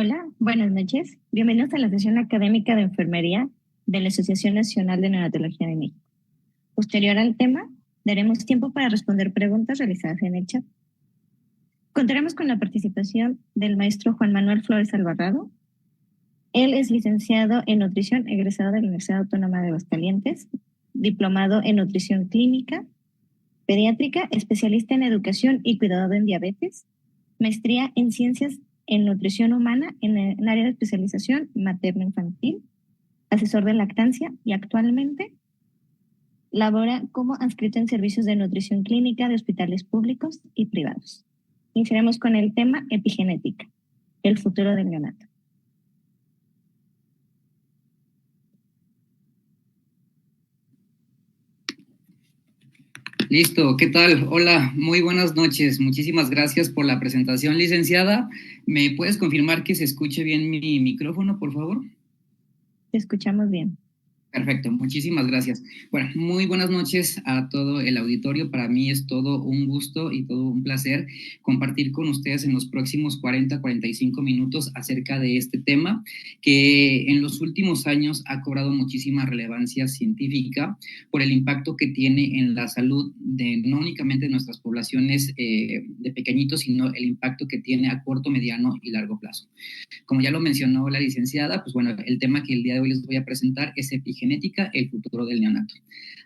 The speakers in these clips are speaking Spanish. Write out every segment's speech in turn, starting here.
Hola, buenas noches. Bienvenidos a la sesión académica de enfermería de la Asociación Nacional de Neonatología de México. Posterior al tema, daremos tiempo para responder preguntas realizadas en el chat. Contaremos con la participación del maestro Juan Manuel Flores Alvarado. Él es licenciado en nutrición, egresado de la Universidad Autónoma de Aguascalientes, diplomado en nutrición clínica, pediátrica, especialista en educación y cuidado en diabetes, maestría en ciencias en nutrición humana en el área de especialización materno-infantil, asesor de lactancia y actualmente labora como adscrito en servicios de nutrición clínica de hospitales públicos y privados. Iniciaremos con el tema epigenética, el futuro del neonato. Listo, ¿qué tal? Hola, muy buenas noches. Muchísimas gracias por la presentación, licenciada. ¿Me puedes confirmar que se escuche bien mi micrófono, por favor? Te escuchamos bien. Perfecto, muchísimas gracias. Bueno, muy buenas noches a todo el auditorio. Para mí es todo un gusto y todo un placer compartir con ustedes en los próximos 45 minutos acerca de este tema que en los últimos años ha cobrado muchísima relevancia científica por el impacto que tiene en la salud de no únicamente de nuestras poblaciones de pequeñitos, sino el impacto que tiene a corto, mediano y largo plazo. Como ya lo mencionó la licenciada, pues bueno, el tema que el día de hoy les voy a presentar es epigenética, el futuro del neonato.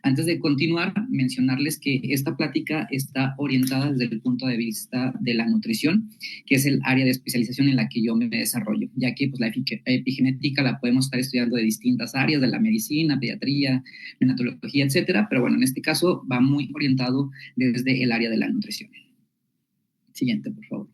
Antes de continuar, mencionarles que esta plática está orientada desde el punto de vista de la nutrición, que es el área de especialización en la que yo me desarrollo, ya que pues, la epigenética la podemos estar estudiando de distintas áreas, de la medicina, pediatría, neonatología, etcétera, pero bueno, en este caso va muy orientado desde el área de la nutrición. Siguiente, por favor.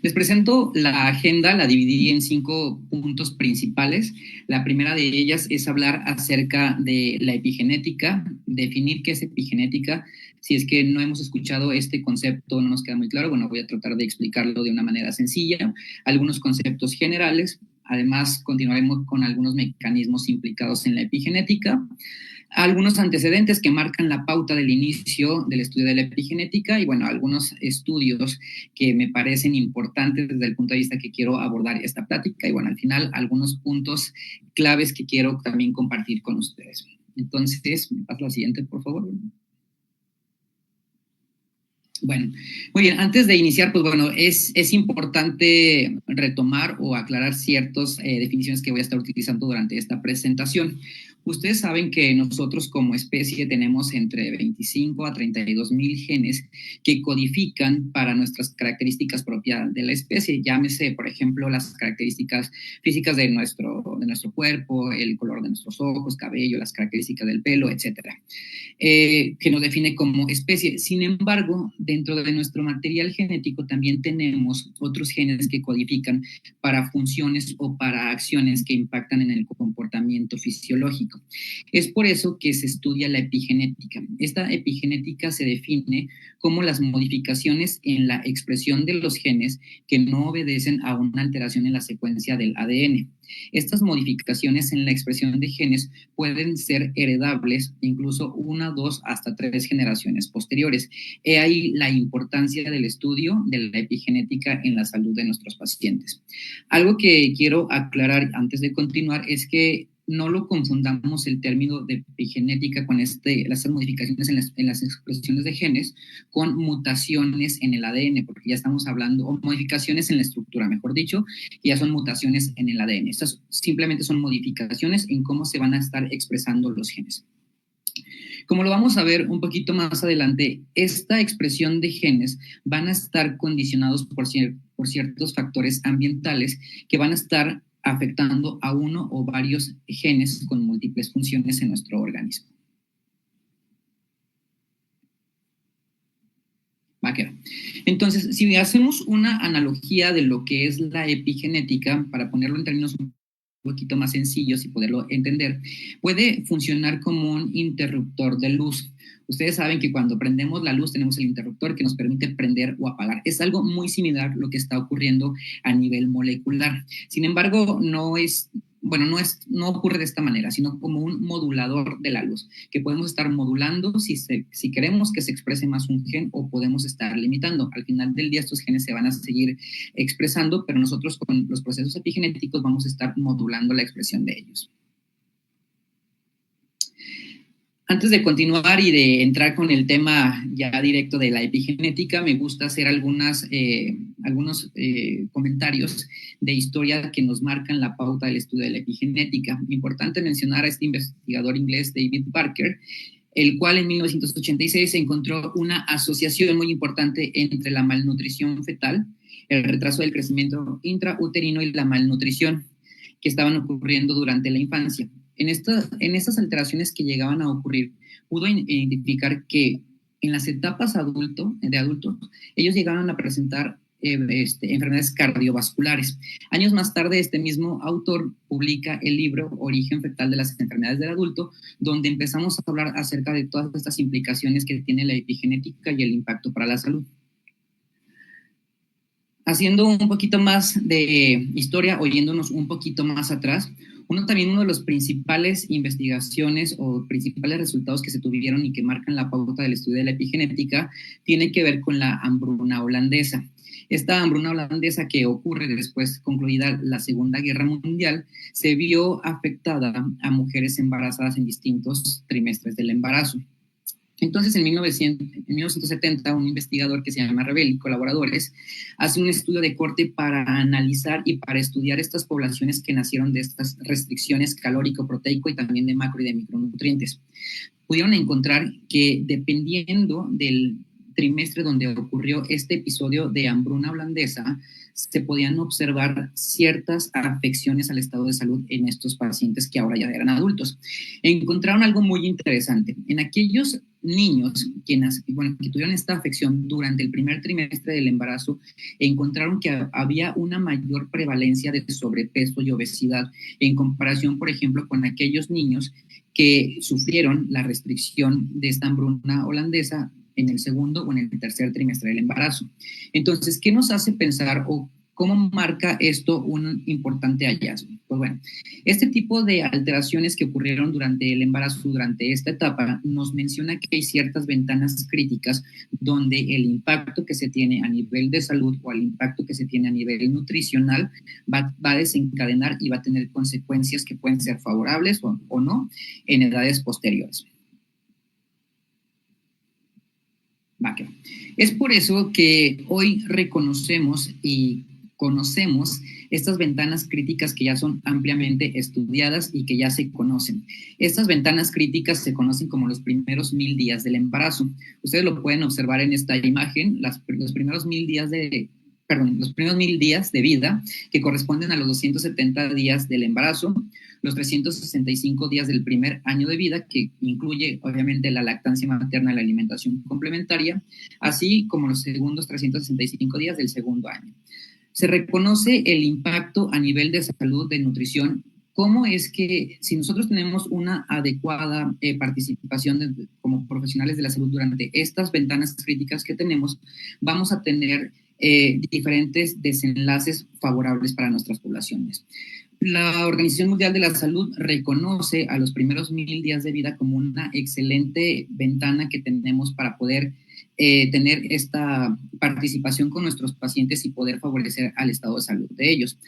Les presento la agenda, la dividí en 5 puntos principales. La primera de ellas es hablar acerca de la epigenética, definir qué es epigenética. Si es que no hemos escuchado este concepto, no nos queda muy claro, bueno, voy a tratar de explicarlo de una manera sencilla. Algunos conceptos generales, además continuaremos con algunos mecanismos implicados en la epigenética. Algunos antecedentes que marcan la pauta del inicio del estudio de la epigenética y, bueno, algunos estudios que me parecen importantes desde el punto de vista que quiero abordar esta plática y, bueno, al final algunos puntos claves que quiero también compartir con ustedes. Entonces, me pasa la siguiente, por favor. Bueno, muy bien, antes de iniciar, pues bueno, es importante retomar o aclarar ciertas definiciones que voy a estar utilizando durante esta presentación. Ustedes saben que nosotros como especie tenemos entre 25 a 32 mil genes que codifican para nuestras características propias de la especie. Llámese, por ejemplo, las características físicas de nuestro cuerpo, el color de nuestros ojos, cabello, las características del pelo, etcétera. Que nos define como especie. Sin embargo, dentro de nuestro material genético también tenemos otros genes que codifican para funciones o para acciones que impactan en el comportamiento fisiológico. Es por eso que se estudia la epigenética. Esta epigenética se define como las modificaciones en la expresión de los genes que no obedecen a una alteración en la secuencia del ADN. Estas modificaciones en la expresión de genes pueden ser heredables incluso 1, 2, hasta 3 generaciones posteriores. He ahí la importancia del estudio de la epigenética en la salud de nuestros pacientes. Algo que quiero aclarar antes de continuar es que no lo confundamos el término de epigenética con las modificaciones en las expresiones de genes con mutaciones en el ADN, porque ya estamos hablando, o modificaciones en la estructura, mejor dicho, que ya son mutaciones en el ADN. Estas simplemente son modificaciones en cómo se van a estar expresando los genes. Como lo vamos a ver un poquito más adelante, esta expresión de genes van a estar condicionados por ciertos factores ambientales que van a estar afectando a uno o varios genes con múltiples funciones en nuestro organismo. Entonces, si hacemos una analogía de lo que es la epigenética, para ponerlo en términos un poquito más sencillos y poderlo entender, puede funcionar como un interruptor de luz. Ustedes saben que cuando prendemos la luz tenemos el interruptor que nos permite prender o apagar. Es algo muy similar lo que está ocurriendo a nivel molecular. Sin embargo, no ocurre de esta manera, sino como un modulador de la luz, que podemos estar modulando si queremos que se exprese más un gen o podemos estar limitando. Al final del día estos genes se van a seguir expresando, pero nosotros con los procesos epigenéticos vamos a estar modulando la expresión de ellos. Antes de continuar y de entrar con el tema ya directo de la epigenética, me gusta hacer algunos comentarios de historia que nos marcan la pauta del estudio de la epigenética. Importante mencionar a este investigador inglés, David Barker, el cual en 1986 encontró una asociación muy importante entre la malnutrición fetal, el retraso del crecimiento intrauterino y la malnutrición que estaban ocurriendo durante la infancia. En estas alteraciones que llegaban a ocurrir, pudo identificar que en las etapas de adultos, ellos llegaban a presentar enfermedades cardiovasculares. Años más tarde, este mismo autor publica el libro Origen fetal de las enfermedades del adulto, donde empezamos a hablar acerca de todas estas implicaciones que tiene la epigenética y el impacto para la salud. Haciendo un poquito más de historia, oyéndonos un poquito más atrás, uno de los principales investigaciones o principales resultados que se tuvieron y que marcan la pauta del estudio de la epigenética tiene que ver con la hambruna holandesa. Esta hambruna holandesa, que ocurre después concluida la Segunda Guerra Mundial, se vio afectada a mujeres embarazadas en distintos trimestres del embarazo. Entonces, en 1970, un investigador que se llama Rebel y colaboradores hace un estudio de corte para analizar y para estudiar estas poblaciones que nacieron de estas restricciones calórico-proteico y también de macro y de micronutrientes. Pudieron encontrar que dependiendo del trimestre donde ocurrió este episodio de hambruna holandesa, se podían observar ciertas afecciones al estado de salud en estos pacientes que ahora ya eran adultos. Encontraron algo muy interesante. En aquellos niños que tuvieron esta afección durante el primer trimestre del embarazo, encontraron que había una mayor prevalencia de sobrepeso y obesidad en comparación, por ejemplo, con aquellos niños que sufrieron la restricción de esta hambruna holandesa en el segundo o en el tercer trimestre del embarazo. Entonces, ¿qué nos hace pensar o cómo marca esto un importante hallazgo? Pues bueno, este tipo de alteraciones que ocurrieron durante el embarazo, durante esta etapa, nos menciona que hay ciertas ventanas críticas donde el impacto que se tiene a nivel de salud o el impacto que se tiene a nivel nutricional va a desencadenar y va a tener consecuencias que pueden ser favorables o no en edades posteriores. Es por eso que hoy reconocemos y conocemos estas ventanas críticas que ya son ampliamente estudiadas y que ya se conocen. Estas ventanas críticas se conocen como los primeros 1000 días del embarazo. Ustedes lo pueden observar en esta imagen, los primeros 1000 días de vida, que corresponden a los 270 días del embarazo, los 365 días del primer año de vida, que incluye obviamente la lactancia materna y la alimentación complementaria, así como los segundos 365 días del segundo año. Se reconoce el impacto a nivel de salud, de nutrición. ¿Cómo es que si nosotros tenemos una adecuada participación como profesionales de la salud durante estas ventanas críticas que tenemos, vamos a tener diferentes desenlaces favorables para nuestras poblaciones? La Organización Mundial de la Salud reconoce a los primeros 1000 días de vida como una excelente ventana que tenemos para poder tener esta participación con nuestros pacientes y poder favorecer al estado de salud de ellos.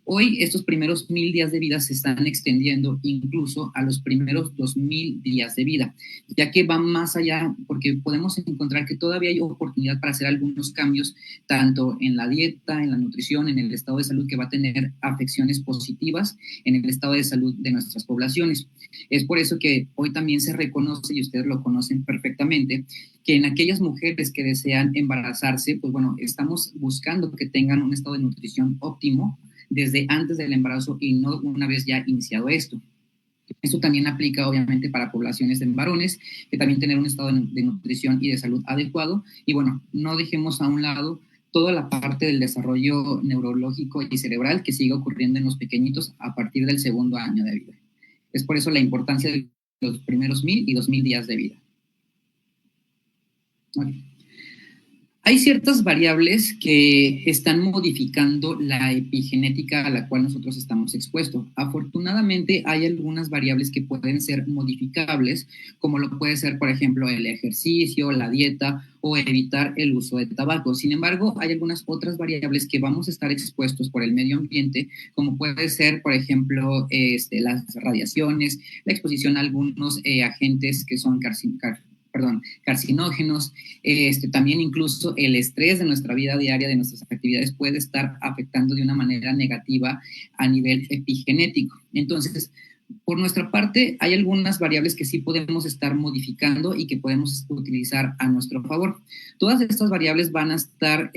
Hoy estos primeros 1000 días de vida se están extendiendo incluso a los primeros 2000 días de vida, ya que van más allá porque podemos encontrar que todavía hay oportunidad para hacer algunos cambios tanto en la dieta, en la nutrición, en el estado de salud, que va a tener afecciones positivas en el estado de salud de nuestras poblaciones. Es por eso que hoy también se reconoce, y ustedes lo conocen perfectamente, que en aquellas mujeres que desean embarazarse, pues bueno, estamos buscando que tengan un estado de nutrición óptimo desde antes del embarazo y no una vez ya iniciado esto. Esto también aplica obviamente para poblaciones de varones, que también tener un estado de nutrición y de salud adecuado. Y bueno, no dejemos a un lado toda la parte del desarrollo neurológico y cerebral que sigue ocurriendo en los pequeñitos a partir del segundo año de vida. Es por eso la importancia de los primeros 1000 y 2000 días de vida. Ok. Hay ciertas variables que están modificando la epigenética a la cual nosotros estamos expuestos. Afortunadamente, hay algunas variables que pueden ser modificables, como lo puede ser, por ejemplo, el ejercicio, la dieta o evitar el uso de tabaco. Sin embargo, hay algunas otras variables que vamos a estar expuestos por el medio ambiente, como puede ser, por ejemplo, las radiaciones, la exposición a algunos agentes que son carcinógenos, también incluso el estrés de nuestra vida diaria, de nuestras actividades, puede estar afectando de una manera negativa a nivel epigenético. Entonces, por nuestra parte, hay algunas variables que sí podemos estar modificando y que podemos utilizar a nuestro favor. Todas estas variables van a estar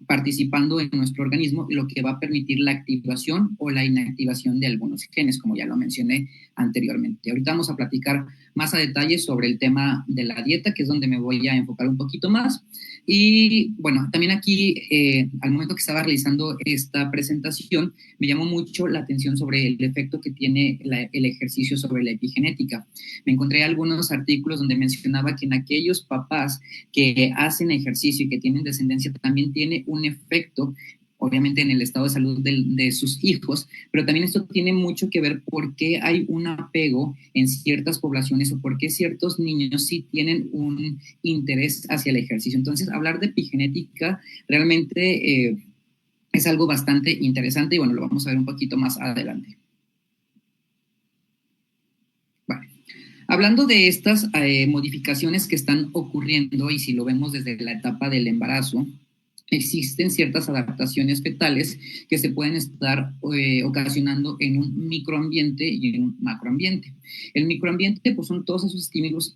participando en nuestro organismo, lo que va a permitir la activación o la inactivación de algunos genes, como ya lo mencioné anteriormente. Ahorita vamos a platicar más a detalle sobre el tema de la dieta, que es donde me voy a enfocar un poquito más. Y bueno, también aquí, al momento que estaba realizando esta presentación, me llamó mucho la atención sobre el efecto que tiene el ejercicio sobre la epigenética. Me encontré algunos artículos donde mencionaba que en aquellos papás que hacen ejercicio y que tienen descendencia también tiene un efecto, obviamente en el estado de salud de sus hijos, pero también esto tiene mucho que ver por qué hay un apego en ciertas poblaciones o por qué ciertos niños sí tienen un interés hacia el ejercicio. Entonces, hablar de epigenética realmente es algo bastante interesante y bueno, lo vamos a ver un poquito más adelante. Vale. Hablando de estas modificaciones que están ocurriendo y si lo vemos desde la etapa del embarazo, existen ciertas adaptaciones fetales que se pueden estar ocasionando en un microambiente y en un macroambiente. El microambiente pues, son todos esos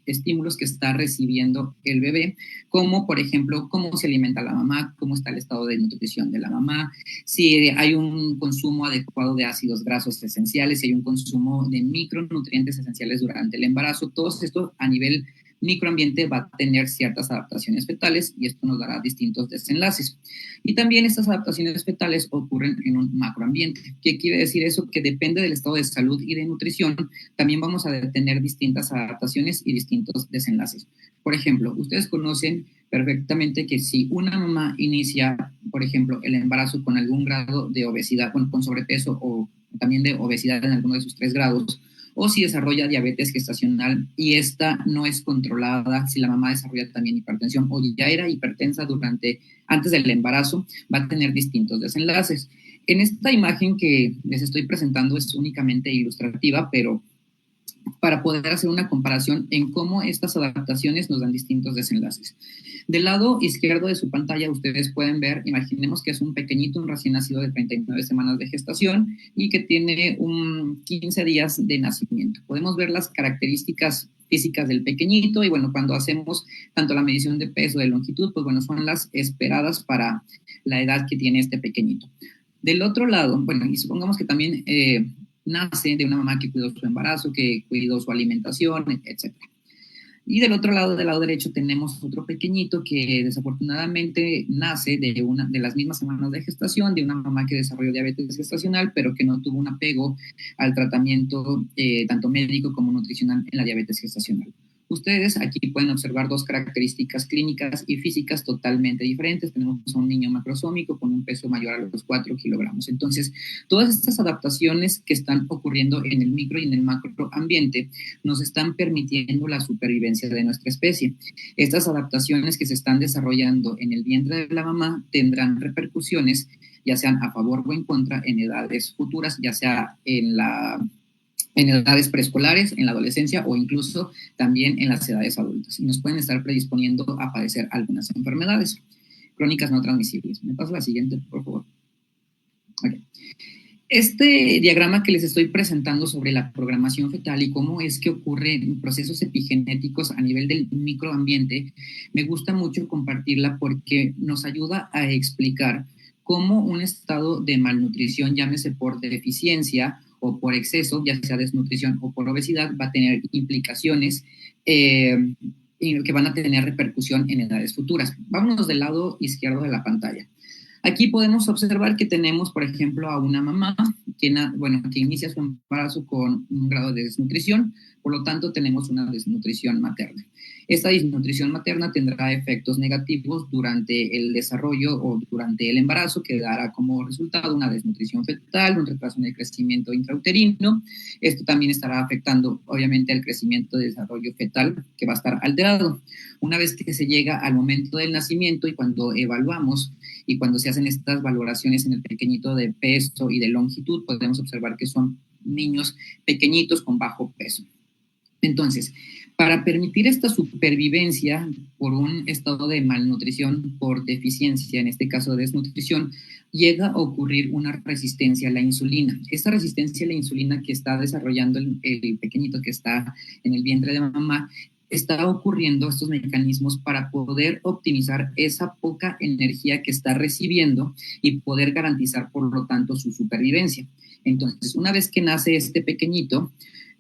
estímulos que está recibiendo el bebé, como por ejemplo cómo se alimenta la mamá, cómo está el estado de nutrición de la mamá, si hay un consumo adecuado de ácidos grasos esenciales, si hay un consumo de micronutrientes esenciales durante el embarazo, todo esto a nivel microambiente va a tener ciertas adaptaciones fetales y esto nos dará distintos desenlaces. Y también estas adaptaciones fetales ocurren en un macroambiente. ¿Qué quiere decir eso? Que depende del estado de salud y de nutrición, también vamos a tener distintas adaptaciones y distintos desenlaces. Por ejemplo, ustedes conocen perfectamente que si una mamá inicia, por ejemplo, el embarazo con algún grado de obesidad, con sobrepeso o también de obesidad en alguno de sus 3 grados, o si desarrolla diabetes gestacional y esta no es controlada, si la mamá desarrolla también hipertensión o ya era hipertensa antes del embarazo, va a tener distintos desenlaces. En esta imagen que les estoy presentando es únicamente ilustrativa, pero para poder hacer una comparación en cómo estas adaptaciones nos dan distintos desenlaces. Del lado izquierdo de su pantalla ustedes pueden ver, imaginemos que es un pequeñito, un recién nacido de 39 semanas de gestación y que tiene 15 días de nacimiento. Podemos ver las características físicas del pequeñito y bueno, cuando hacemos tanto la medición de peso, de longitud, pues bueno, son las esperadas para la edad que tiene este pequeñito. Del otro lado, bueno, y supongamos que también nace de una mamá que cuidó su embarazo, que cuidó su alimentación, etc. Y del lado derecho, tenemos otro pequeñito que desafortunadamente nace de las mismas semanas de gestación, de una mamá que desarrolló diabetes gestacional, pero que no tuvo un apego al tratamiento tanto médico como nutricional en la diabetes gestacional. Ustedes aquí pueden observar 2 características clínicas y físicas totalmente diferentes. Tenemos a un niño macrosómico con un peso mayor a los 4 kilogramos. Entonces, todas estas adaptaciones que están ocurriendo en el micro y en el macroambiente nos están permitiendo la supervivencia de nuestra especie. Estas adaptaciones que se están desarrollando en el vientre de la mamá tendrán repercusiones, ya sean a favor o en contra, en edades futuras, ya sea en edades preescolares, en la adolescencia o incluso también en las edades adultas. Y nos pueden estar predisponiendo a padecer algunas enfermedades crónicas no transmisibles. Me paso a la siguiente, por favor. Okay. Este diagrama que les estoy presentando sobre la programación fetal y cómo es que ocurren procesos epigenéticos a nivel del microambiente, me gusta mucho compartirla porque nos ayuda a explicar cómo un estado de malnutrición, llámese por deficiencia o por exceso, ya sea desnutrición o por obesidad, va a tener implicaciones que van a tener repercusión en edades futuras. Vámonos del lado izquierdo de la pantalla. Aquí podemos observar que tenemos, por ejemplo, a una mamá que inicia su embarazo con un grado de desnutrición, por lo tanto tenemos una desnutrición materna. Esta desnutrición materna tendrá efectos negativos durante el desarrollo o durante el embarazo, que dará como resultado una desnutrición fetal, un retraso en el crecimiento intrauterino. Esto también estará afectando, obviamente, al crecimiento y desarrollo fetal, que va a estar alterado. Una vez que se llega al momento del nacimiento y cuando evaluamos y cuando se hacen estas valoraciones en el pequeñito de peso y de longitud, podemos observar que son niños pequeñitos con bajo peso. Entonces, para permitir esta supervivencia por un estado de malnutrición, por deficiencia, en este caso de desnutrición, llega a ocurrir una resistencia a la insulina. Esta resistencia a la insulina que está desarrollando el pequeñito que está en el vientre de mamá, está ocurriendo estos mecanismos para poder optimizar esa poca energía que está recibiendo y poder garantizar, por lo tanto, su supervivencia. Entonces, una vez que nace este pequeñito,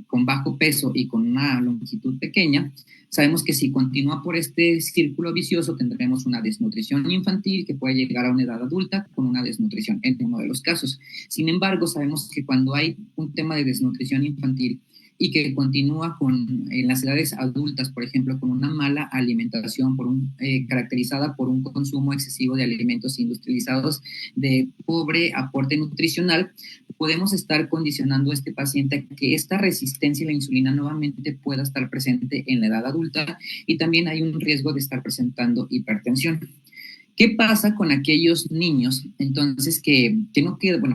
con bajo peso y con una longitud pequeña, sabemos que si continúa por este círculo vicioso tendremos una desnutrición infantil que puede llegar a una edad adulta con una desnutrición en uno de los casos. Sin embargo, sabemos que cuando hay un tema de desnutrición infantil y que continúa en las edades adultas, por ejemplo, con una mala alimentación caracterizada por un consumo excesivo de alimentos industrializados de pobre aporte nutricional, podemos estar condicionando a este paciente a que esta resistencia a la insulina nuevamente pueda estar presente en la edad adulta y también hay un riesgo de estar presentando hipertensión. ¿Qué pasa con aquellos niños entonces que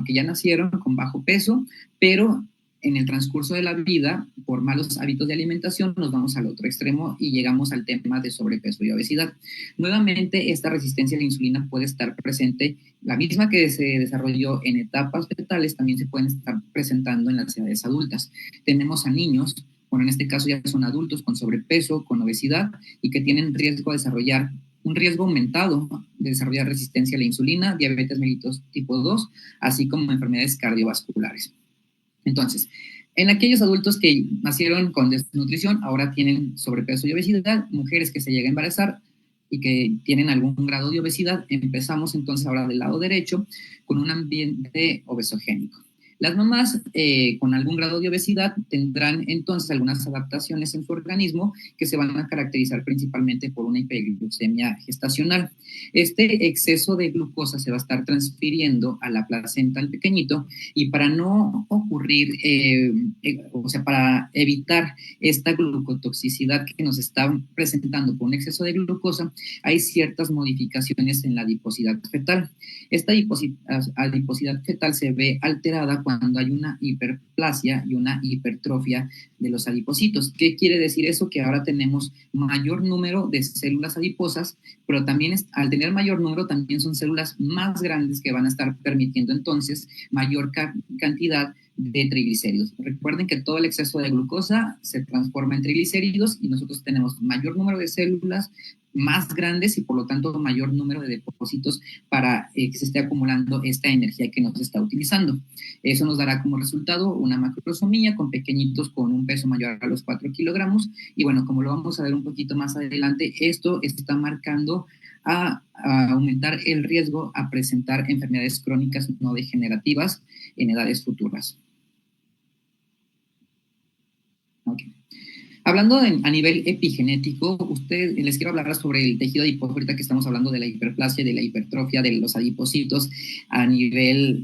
ya nacieron con bajo peso, pero en el transcurso de la vida, por malos hábitos de alimentación, nos vamos al otro extremo y llegamos al tema de sobrepeso y obesidad? Nuevamente, esta resistencia a la insulina puede estar presente, la misma que se desarrolló en etapas fetales, también se pueden estar presentando en las edades adultas. Tenemos a niños, en este caso ya son adultos con sobrepeso, con obesidad y que tienen riesgo de desarrollar un riesgo aumentado de desarrollar resistencia a la insulina, diabetes mellitus tipo 2, así como enfermedades cardiovasculares. Entonces, en aquellos adultos que nacieron con desnutrición, ahora tienen sobrepeso y obesidad, mujeres que se llegan a embarazar y que tienen algún grado de obesidad, empezamos entonces ahora del lado derecho con un ambiente obesogénico. Las mamás con algún grado de obesidad tendrán entonces algunas adaptaciones en su organismo que se van a caracterizar principalmente por una hiperglucemia gestacional. Este exceso de glucosa se va a estar transfiriendo a la placenta al pequeñito y para no ocurrir, para evitar esta glucotoxicidad que nos está presentando por un exceso de glucosa, hay ciertas modificaciones en la adiposidad fetal. Esta adiposidad fetal se ve alterada cuando hay una hiperplasia y una hipertrofia de los adipocitos. ¿Qué quiere decir eso? Que ahora tenemos mayor número de células adiposas, pero también al tener mayor número también son células más grandes que van a estar permitiendo entonces mayor cantidad de triglicéridos. Recuerden que todo el exceso de glucosa se transforma en triglicéridos y nosotros tenemos mayor número de células más grandes y por lo tanto mayor número de depósitos para que se esté acumulando esta energía que nos está utilizando. Eso nos dará como resultado una macrosomía con pequeñitos con un peso mayor a los 4 kilogramos y bueno, como lo vamos a ver un poquito más adelante, esto está marcando a aumentar el riesgo a presentar enfermedades crónicas no degenerativas en edades futuras. Okay. Hablando a nivel epigenético, les quiero hablar sobre el tejido adiposo, ahorita que estamos hablando de la hiperplasia y de la hipertrofia de los adipocitos a nivel,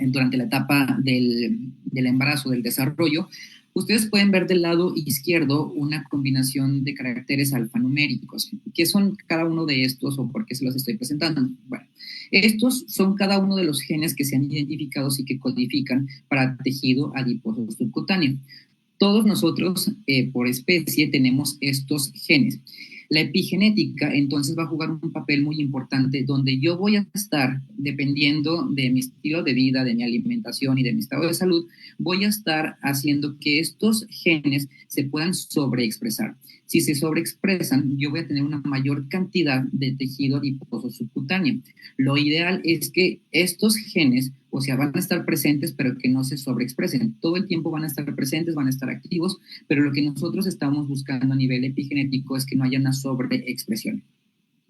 durante la etapa del embarazo, del desarrollo. Ustedes pueden ver del lado izquierdo una combinación de caracteres alfanuméricos. ¿Qué son cada uno de estos o por qué se los estoy presentando? Bueno, estos son cada uno de los genes que se han identificado y que codifican para tejido adiposo subcutáneo. Todos nosotros, por especie, tenemos estos genes. La epigenética, entonces, va a jugar un papel muy importante donde yo voy a estar, dependiendo de mi estilo de vida, de mi alimentación y de mi estado de salud, voy a estar haciendo que estos genes se puedan sobreexpresar. Si se sobreexpresan, yo voy a tener una mayor cantidad de tejido adiposo subcutáneo. Lo ideal es que estos genes, van a estar presentes, pero que no se sobreexpresen. Todo el tiempo van a estar presentes, van a estar activos, pero lo que nosotros estamos buscando a nivel epigenético es que no haya una sobreexpresión.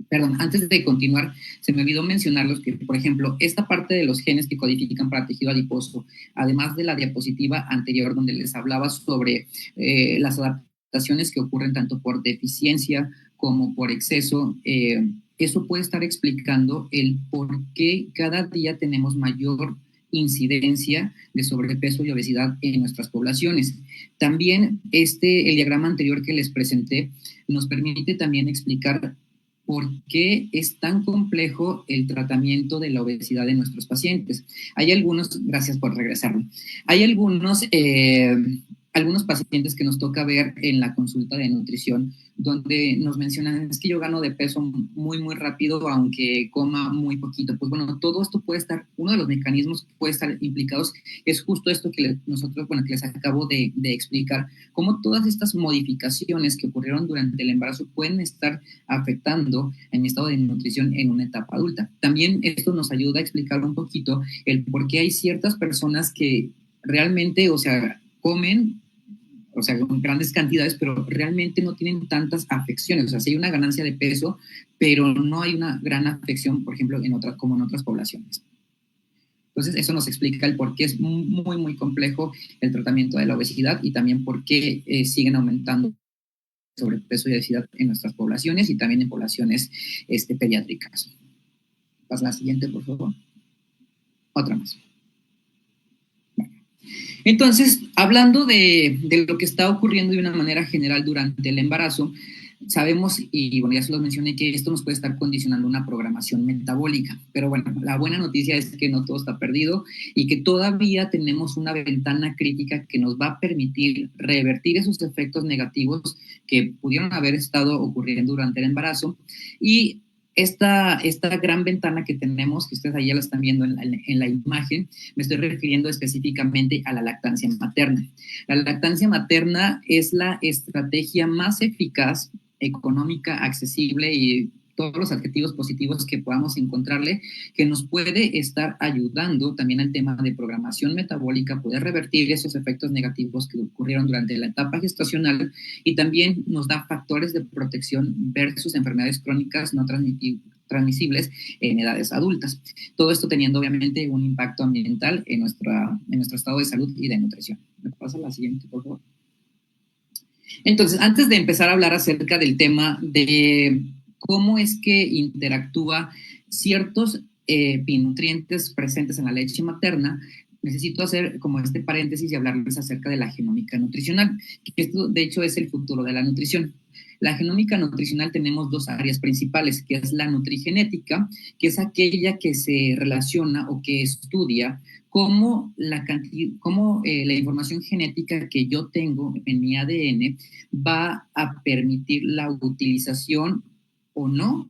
Perdón, antes de continuar, se me olvidó mencionarlos que, por ejemplo, esta parte de los genes que codifican para tejido adiposo, además de la diapositiva anterior donde les hablaba sobre las adaptaciones que ocurren tanto por deficiencia como por exceso, eso puede estar explicando el por qué cada día tenemos mayor incidencia de sobrepeso y obesidad en nuestras poblaciones. También el diagrama anterior que les presenté nos permite también explicar por qué es tan complejo el tratamiento de la obesidad en nuestros pacientes. Hay algunos, gracias por regresarme, hay algunos pacientes que nos toca ver en la consulta de nutrición donde nos mencionan, es que yo gano de peso muy, muy rápido, aunque coma muy poquito. Pues bueno, todo esto puede estar, uno de los mecanismos que puede estar implicados es justo esto que que les acabo de explicar, cómo todas estas modificaciones que ocurrieron durante el embarazo pueden estar afectando en mi estado de nutrición en una etapa adulta. También esto nos ayuda a explicar un poquito el por qué hay ciertas personas que realmente, o sea, comen, o sea, con grandes cantidades, pero realmente no tienen tantas afecciones. O sea, sí hay una ganancia de peso, pero no hay una gran afección, por ejemplo, como en otras poblaciones. Entonces, eso nos explica el por qué es muy, muy complejo el tratamiento de la obesidad y también por qué siguen aumentando sobrepeso y obesidad en nuestras poblaciones y también en poblaciones pediátricas. Pasa la siguiente, por favor. Otra más. Entonces, hablando de lo que está ocurriendo de una manera general durante el embarazo, sabemos, y bueno, ya se los mencioné, que esto nos puede estar condicionando una programación metabólica. Pero bueno, la buena noticia es que no todo está perdido y que todavía tenemos una ventana crítica que nos va a permitir revertir esos efectos negativos que pudieron haber estado ocurriendo durante el embarazo. Y esta gran ventana que tenemos, que ustedes ahí ya la están viendo en la imagen, me estoy refiriendo específicamente a la lactancia materna. La lactancia materna es la estrategia más eficaz, económica, accesible y todos los adjetivos positivos que podamos encontrarle, que nos puede estar ayudando también al tema de programación metabólica, poder revertir esos efectos negativos que ocurrieron durante la etapa gestacional y también nos da factores de protección versus enfermedades crónicas no transmisibles en edades adultas. Todo esto teniendo obviamente un impacto ambiental en nuestro estado de salud y de nutrición. ¿Me pasa la siguiente, por favor? Entonces, antes de empezar a hablar acerca del tema de cómo es que interactúa ciertos nutrientes presentes en la leche materna, necesito hacer como este paréntesis y hablarles acerca de la genómica nutricional, que esto de hecho es el futuro de la nutrición. La genómica nutricional tenemos dos áreas principales, que es la nutrigenética, que es aquella que se relaciona o que estudia cómo la información genética que yo tengo en mi ADN va a permitir la utilización o no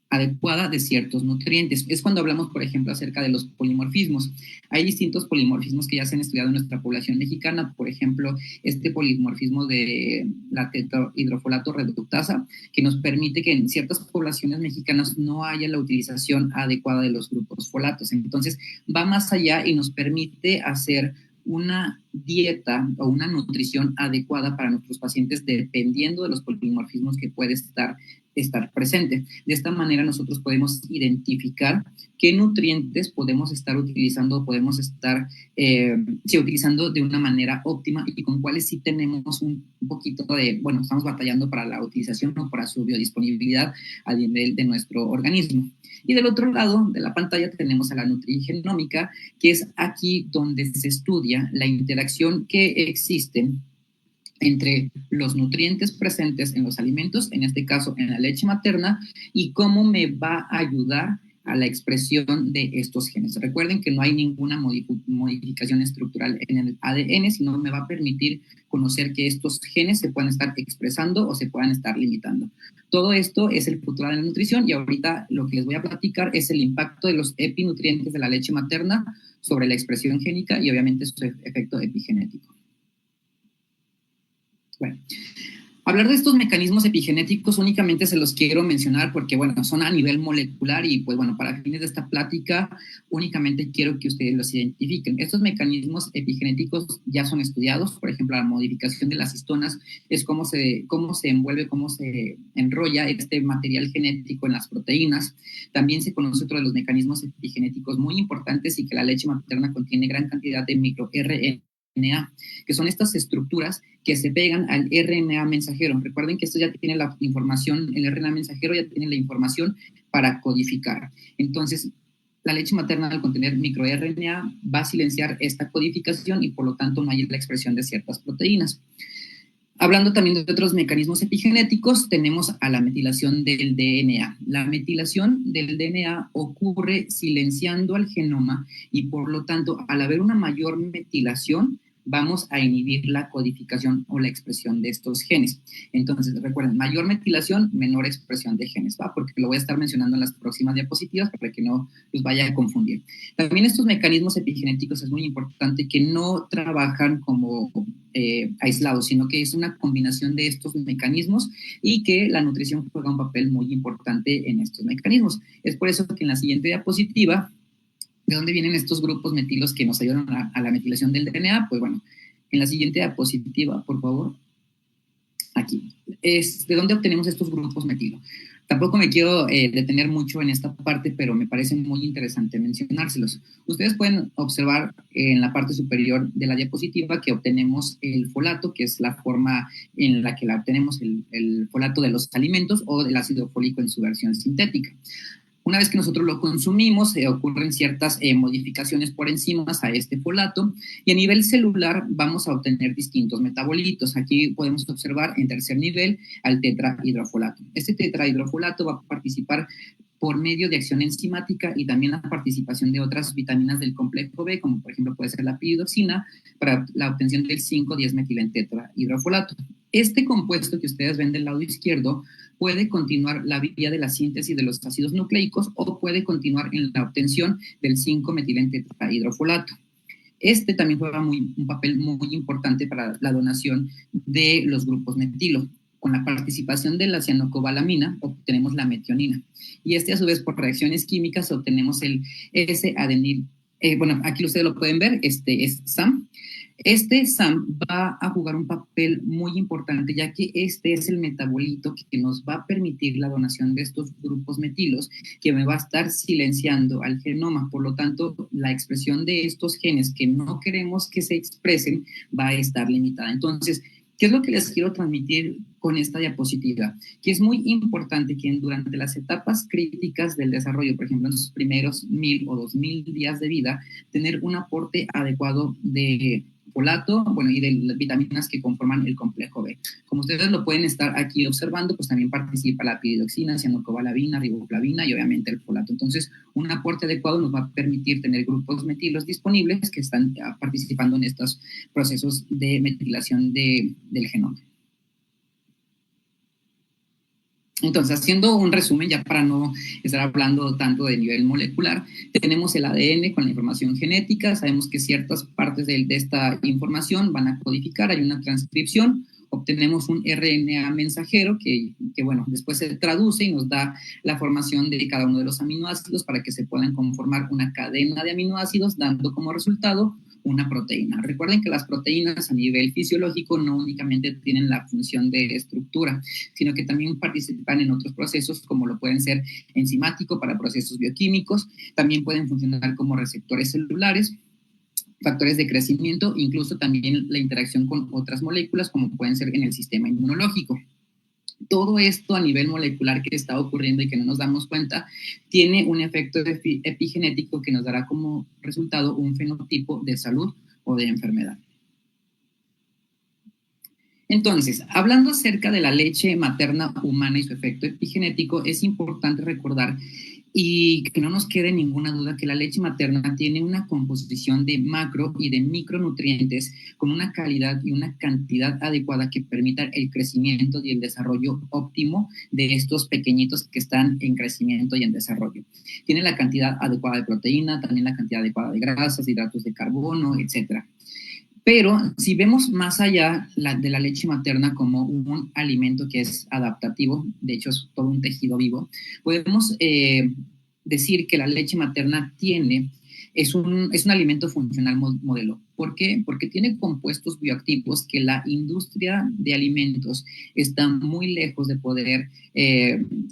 adecuada de ciertos nutrientes. Es cuando hablamos, por ejemplo, acerca de los polimorfismos. Hay distintos polimorfismos que ya se han estudiado en nuestra población mexicana, por ejemplo, este polimorfismo de la tetrahidrofolato reductasa, que nos permite que en ciertas poblaciones mexicanas no haya la utilización adecuada de los grupos folatos. Entonces, va más allá y nos permite hacer una dieta o una nutrición adecuada para nuestros pacientes dependiendo de los polimorfismos que puede estar presente. De esta manera nosotros podemos identificar qué nutrientes podemos estar utilizando, podemos estar utilizando de una manera óptima y con cuáles sí tenemos un poquito bueno, estamos batallando para la utilización o para su biodisponibilidad a nivel de nuestro organismo. Y del otro lado de la pantalla tenemos a la nutrigenómica, que es aquí donde se estudia la interacción que existe entre los nutrientes presentes en los alimentos, en este caso en la leche materna, y cómo me va a ayudar a la expresión de estos genes. Recuerden que no hay ninguna modificación estructural en el ADN, sino me va a permitir conocer que estos genes se puedan estar expresando o se puedan estar limitando. Todo esto es el futuro de la nutrición y ahorita lo que les voy a platicar es el impacto de los epinutrientes de la leche materna sobre la expresión génica y obviamente su efecto epigenético. Bueno, Hablar de estos mecanismos epigenéticos únicamente se los quiero mencionar porque, bueno, son a nivel molecular y, pues, bueno, para fines de esta plática únicamente quiero que ustedes los identifiquen. Estos mecanismos epigenéticos ya son estudiados, por ejemplo, la modificación de las histonas es cómo se envuelve, cómo se enrolla este material genético en las proteínas. También se conoce otro de los mecanismos epigenéticos muy importantes y que la leche materna contiene gran cantidad de microRNA, que son estas estructuras que se pegan al RNA mensajero. Recuerden que esto ya tiene la información, el RNA mensajero ya tiene la información para codificar. Entonces, la leche materna, al contener microRNA, va a silenciar esta codificación y por lo tanto no hay la expresión de ciertas proteínas. Hablando también de otros mecanismos epigenéticos, tenemos a la metilación del DNA. La metilación del DNA ocurre silenciando al genoma y por lo tanto, al haber una mayor metilación, vamos a inhibir la codificación o la expresión de estos genes. Entonces, recuerden, mayor metilación, menor expresión de genes, ¿va? Porque lo voy a estar mencionando en las próximas diapositivas para que no los vaya a confundir. También estos mecanismos epigenéticos es muy importante que no trabajan como aislados, sino que es una combinación de estos mecanismos y que la nutrición juega un papel muy importante en estos mecanismos. Es por eso que en la siguiente diapositiva, ¿de dónde vienen estos grupos metilos que nos ayudan a la metilación del DNA? Pues bueno, en la siguiente diapositiva, por favor, aquí, es de dónde obtenemos estos grupos metilo. Tampoco me quiero detener mucho en esta parte, pero me parece muy interesante mencionárselos. Ustedes pueden observar en la parte superior de la diapositiva que obtenemos el folato, que es la forma en la que la obtenemos, el folato de los alimentos o del ácido fólico en su versión sintética. Una vez que nosotros lo consumimos, ocurren ciertas modificaciones por enzimas a este folato y a nivel celular vamos a obtener distintos metabolitos. Aquí podemos observar en tercer nivel al tetrahidrofolato. Este tetrahidrofolato va a participar por medio de acción enzimática y también la participación de otras vitaminas del complejo B, como por ejemplo puede ser la piridoxina, para la obtención del 5,10-metiltetrahidrofolato. Este compuesto que ustedes ven del lado izquierdo puede continuar la vía de la síntesis de los ácidos nucleicos o puede continuar en la obtención del 5-metiltetrahidrofolato. Este también juega un papel muy importante para la donación de los grupos metilo. Con la participación de la cianocobalamina obtenemos la metionina. Y a su vez por reacciones químicas obtenemos el S-adenil. Bueno, aquí ustedes lo pueden ver, este es SAM. Este SAM va a jugar un papel muy importante, ya que este es el metabolito que nos va a permitir la donación de estos grupos metilos, que me va a estar silenciando al genoma. Por lo tanto, la expresión de estos genes que no queremos que se expresen va a estar limitada. Entonces, ¿qué es lo que les quiero transmitir con esta diapositiva? Que es muy importante que durante las etapas críticas del desarrollo, por ejemplo, en sus primeros 1,000 o 2,000 días de vida, tener un aporte adecuado de folato, bueno, y de las vitaminas que conforman el complejo B. Como ustedes lo pueden estar aquí observando, pues también participa la piridoxina, cianocobalamina, riboflavina y obviamente el folato. Entonces, un aporte adecuado nos va a permitir tener grupos metilos disponibles que están participando en estos procesos de metilación del genoma. Entonces, haciendo un resumen, ya para no estar hablando tanto de nivel molecular, tenemos el ADN con la información genética, sabemos que ciertas partes de esta información van a codificar, hay una transcripción, obtenemos un RNA mensajero que, bueno, después se traduce y nos da la formación de cada uno de los aminoácidos para que se puedan conformar una cadena de aminoácidos, dando como resultado una proteína. Recuerden que las proteínas a nivel fisiológico no únicamente tienen la función de estructura, sino que también participan en otros procesos como lo pueden ser enzimático para procesos bioquímicos, también pueden funcionar como receptores celulares, factores de crecimiento, incluso también la interacción con otras moléculas como pueden ser en el sistema inmunológico. Todo esto a nivel molecular que está ocurriendo y que no nos damos cuenta, tiene un efecto epigenético que nos dará como resultado un fenotipo de salud o de enfermedad. Entonces, hablando acerca de la leche materna humana y su efecto epigenético, es importante recordar y que no nos quede ninguna duda que la leche materna tiene una composición de macro y de micronutrientes con una calidad y una cantidad adecuada que permita el crecimiento y el desarrollo óptimo de estos pequeñitos que están en crecimiento y en desarrollo. Tiene la cantidad adecuada de proteína, también la cantidad adecuada de grasas, hidratos de carbono, etcétera. Pero si vemos más allá de la leche materna como un alimento que es adaptativo, de hecho es todo un tejido vivo, podemos decir que la leche materna es un alimento funcional modelo. ¿Por qué? Porque tiene compuestos bioactivos que la industria de alimentos está muy lejos de poder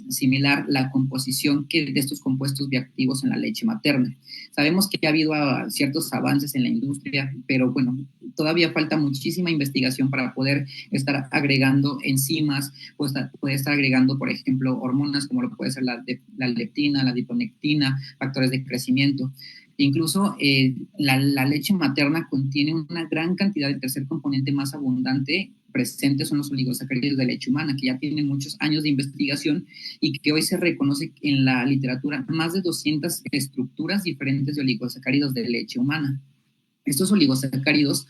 similar la composición de estos compuestos bioactivos en la leche materna. Sabemos que ha habido ciertos avances en la industria, pero bueno, todavía falta muchísima investigación para poder estar agregando enzimas, puede estar agregando, por ejemplo, hormonas como lo puede ser la leptina, la adiponectina, factores de crecimiento. Incluso la leche materna contiene una gran cantidad de tercer componente más abundante presentes son los oligosacáridos de leche humana, que ya tienen muchos años de investigación y que hoy se reconoce en la literatura más de 200 estructuras diferentes de oligosacáridos de leche humana. Estos oligosacáridos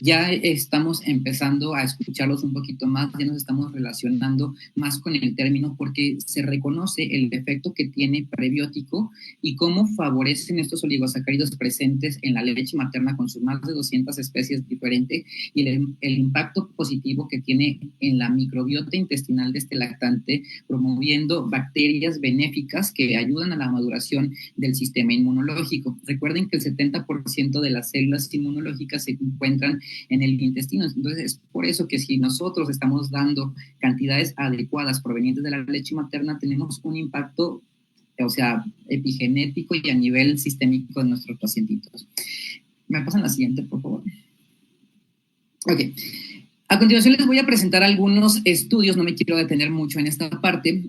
ya estamos empezando a escucharlos un poquito más, ya nos estamos relacionando más con el término porque se reconoce el efecto que tiene prebiótico y cómo favorecen estos oligosacáridos presentes en la leche materna con sus más de 200 especies diferentes y el impacto positivo que tiene en la microbiota intestinal de este lactante, promoviendo bacterias benéficas que ayudan a la maduración del sistema inmunológico. Recuerden que el 70% de las células inmunológicas se encuentran en el intestino. Entonces, es por eso que si nosotros estamos dando cantidades adecuadas provenientes de la leche materna, tenemos un impacto, o sea, epigenético y a nivel sistémico de nuestros pacientitos. ¿Me pasan la siguiente, por favor? Ok. A continuación les voy a presentar algunos estudios, no me quiero detener mucho en esta parte,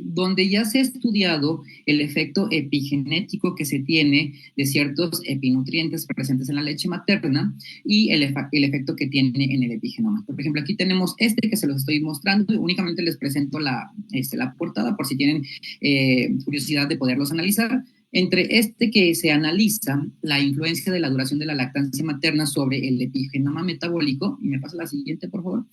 donde ya se ha estudiado el efecto epigenético que se tiene de ciertos epinutrientes presentes en la leche materna y el efecto que tiene en el epigenoma. Por ejemplo, aquí tenemos que se los estoy mostrando, únicamente les presento la portada por si tienen curiosidad de poderlos analizar. Entre que se analiza la influencia de la duración de la lactancia materna sobre el epigenoma metabólico, y me pasa la siguiente, por favor,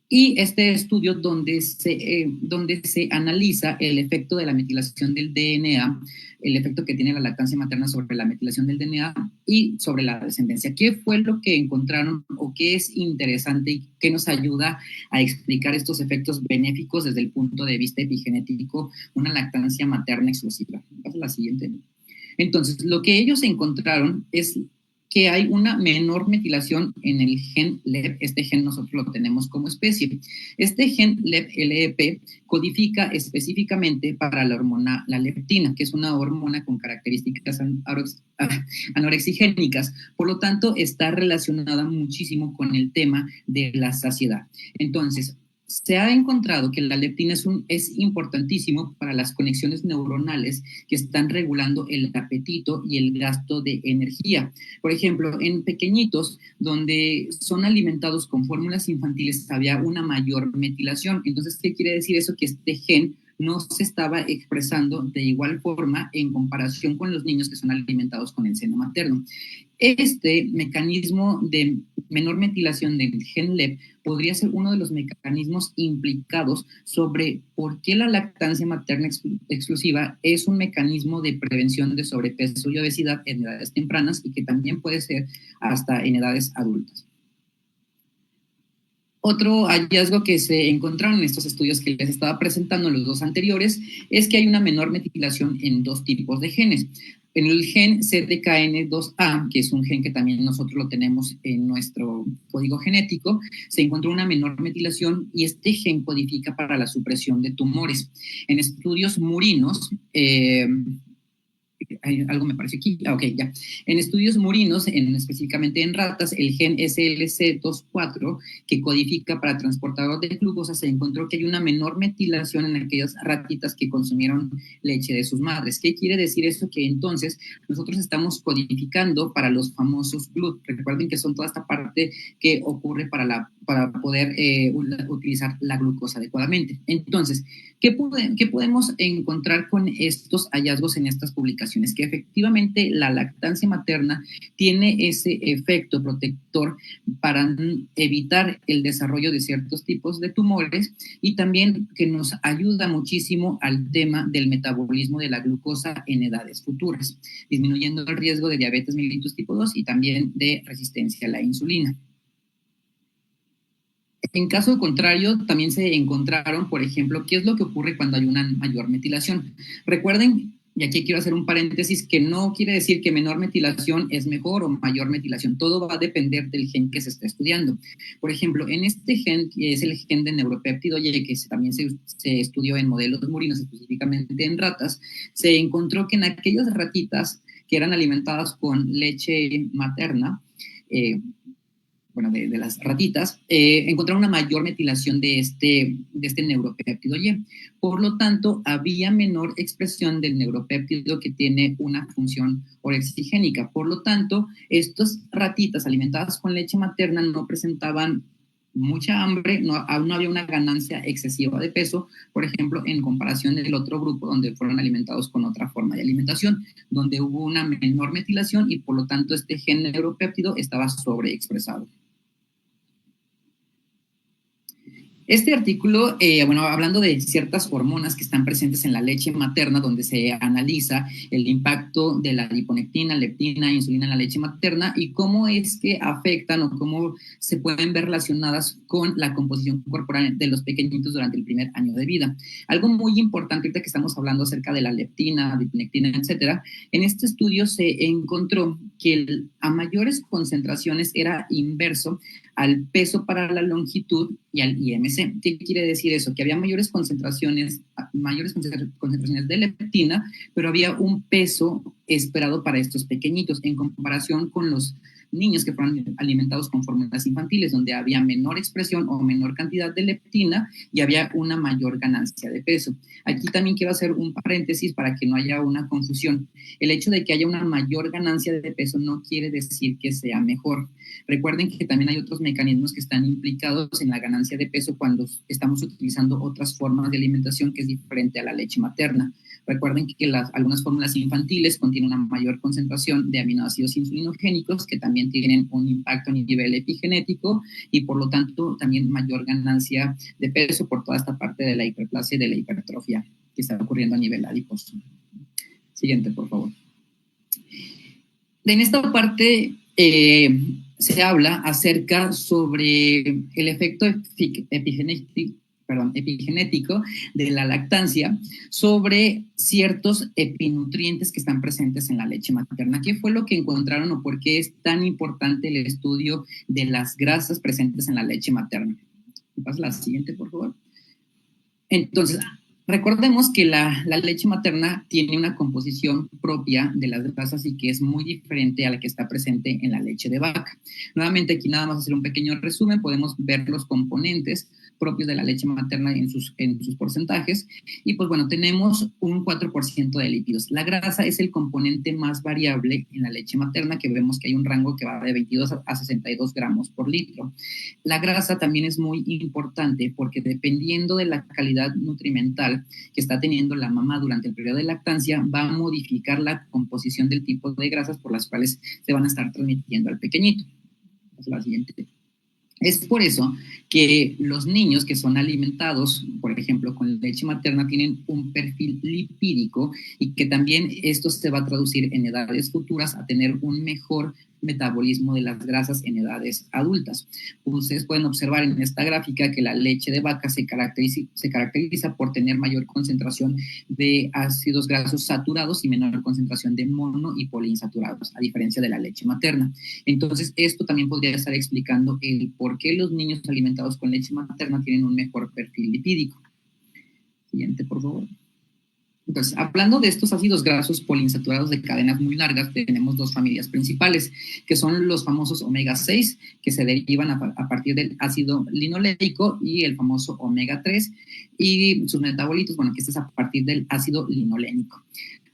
y este estudio donde se analiza el efecto de la metilación del DNA, el efecto que tiene la lactancia materna sobre la metilación del DNA y sobre la descendencia. ¿Qué fue lo que encontraron o qué es interesante y qué nos ayuda a explicar estos efectos benéficos desde el punto de vista epigenético, una lactancia materna exclusiva? Pasa la siguiente. Entonces, lo que ellos encontraron es que hay una menor metilación en el gen LEP. Este gen nosotros lo tenemos como especie. Este gen LEP codifica específicamente para la hormona, la leptina, que es una hormona con características anorexigénicas. Por lo tanto, está relacionada muchísimo con el tema de la saciedad. Entonces, se ha encontrado que la leptina es importantísimo para las conexiones neuronales que están regulando el apetito y el gasto de energía. Por ejemplo, en pequeñitos donde son alimentados con fórmulas infantiles había una mayor metilación. Entonces, ¿qué quiere decir eso? Que este gen no se estaba expresando de igual forma en comparación con los niños que son alimentados con el seno materno. Este mecanismo de menor metilación del gen LEP podría ser uno de los mecanismos implicados sobre por qué la lactancia materna exclusiva es un mecanismo de prevención de sobrepeso y obesidad en edades tempranas y que también puede ser hasta en edades adultas. Otro hallazgo que se encontraron en estos estudios que les estaba presentando en los dos anteriores es que hay una menor metilación en dos tipos de genes. En el gen CDKN2A, que es un gen que también nosotros lo tenemos en nuestro código genético, se encontró una menor metilación y este gen codifica para la supresión de tumores. En estudios murinos, algo me parece aquí, ok, ya. En estudios murinos, específicamente en ratas, el gen SLC24, que codifica para transportador de glucosa, se encontró que hay una menor metilación en aquellas ratitas que consumieron leche de sus madres. ¿Qué quiere decir eso? Que entonces nosotros estamos codificando para los famosos GLUT. Recuerden que son toda esta parte que ocurre para la para poder utilizar la glucosa adecuadamente. Entonces, ¿qué podemos encontrar con estos hallazgos en estas publicaciones? Que efectivamente la lactancia materna tiene ese efecto protector para evitar el desarrollo de ciertos tipos de tumores y también que nos ayuda muchísimo al tema del metabolismo de la glucosa en edades futuras, disminuyendo el riesgo de diabetes mellitus tipo 2 y también de resistencia a la insulina. En caso contrario, también se encontraron, por ejemplo, qué es lo que ocurre cuando hay una mayor metilación. Recuerden, y aquí quiero hacer un paréntesis, que no quiere decir que menor metilación es mejor o mayor metilación. Todo va a depender del gen que se está estudiando. Por ejemplo, en este gen, que es el gen de neuropéptido Y, que también se estudió en modelos murinos, específicamente en ratas, se encontró que en aquellas ratitas que eran alimentadas con leche materna, de las ratitas, encontraron una mayor metilación de este neuropéptido Y. Por lo tanto, había menor expresión del neuropéptido que tiene una función orexigénica. Por lo tanto, estas ratitas alimentadas con leche materna no presentaban mucha hambre, aún no había una ganancia excesiva de peso, por ejemplo, en comparación del otro grupo donde fueron alimentados con otra forma de alimentación, donde hubo una menor metilación y por lo tanto este gen neuropéptido estaba sobreexpresado. Este artículo, hablando de ciertas hormonas que están presentes en la leche materna, donde se analiza el impacto de la adiponectina, leptina, insulina en la leche materna y cómo es que afectan o cómo se pueden ver relacionadas con la composición corporal de los pequeñitos durante el primer año de vida. Algo muy importante ahorita que estamos hablando acerca de la leptina, adiponectina, etcétera, en este estudio se encontró que a mayores concentraciones era inverso al peso para la longitud y al IMC. ¿Qué quiere decir eso? Que había mayores concentraciones de leptina, pero había un peso esperado para estos pequeñitos en comparación con los niños que fueron alimentados con fórmulas infantiles, donde había menor expresión o menor cantidad de leptina y había una mayor ganancia de peso. Aquí también quiero hacer un paréntesis para que no haya una confusión. El hecho de que haya una mayor ganancia de peso no quiere decir que sea mejor. Recuerden que también hay otros mecanismos que están implicados en la ganancia de peso cuando estamos utilizando otras formas de alimentación que es diferente a la leche materna. Recuerden que algunas fórmulas infantiles contienen una mayor concentración de aminoácidos insulinogénicos que también tienen un impacto a nivel epigenético y por lo tanto también mayor ganancia de peso por toda esta parte de la hiperplasia y de la hipertrofia que está ocurriendo a nivel adiposo. Siguiente, por favor. En esta parte se habla acerca sobre el efecto epigenético de la lactancia sobre ciertos epinutrientes que están presentes en la leche materna. ¿Qué fue lo que encontraron o por qué es tan importante el estudio de las grasas presentes en la leche materna? ¿Me pasa la siguiente, por favor? Entonces, recordemos que la leche materna tiene una composición propia de las grasas y que es muy diferente a la que está presente en la leche de vaca. Nuevamente, aquí nada más hacer un pequeño resumen, podemos ver los componentes propios de la leche materna en sus porcentajes y pues bueno, tenemos un 4% de lípidos. La grasa es el componente más variable en la leche materna, que vemos que hay un rango que va de 22 a 62 gramos por litro. La grasa también es muy importante porque dependiendo de la calidad nutrimental que está teniendo la mamá durante el periodo de lactancia, va a modificar la composición del tipo de grasas por las cuales se van a estar transmitiendo al pequeñito. La siguiente. Es por eso que los niños que son alimentados, por ejemplo, con leche materna, tienen un perfil lipídico y que también esto se va a traducir en edades futuras a tener un mejor metabolismo de las grasas en edades adultas. Ustedes pueden observar en esta gráfica que la leche de vaca se caracteriza por tener mayor concentración de ácidos grasos saturados y menor concentración de mono y poliinsaturados, a diferencia de la leche materna. Entonces, esto también podría estar explicando el por qué los niños alimentados con leche materna tienen un mejor perfil lipídico. Siguiente, por favor. Entonces, hablando de estos ácidos grasos poliinsaturados de cadenas muy largas, tenemos dos familias principales, que son los famosos omega 6, que se derivan a partir del ácido linoleico, y el famoso omega 3, y sus metabolitos, bueno, que este es a partir del ácido linolénico.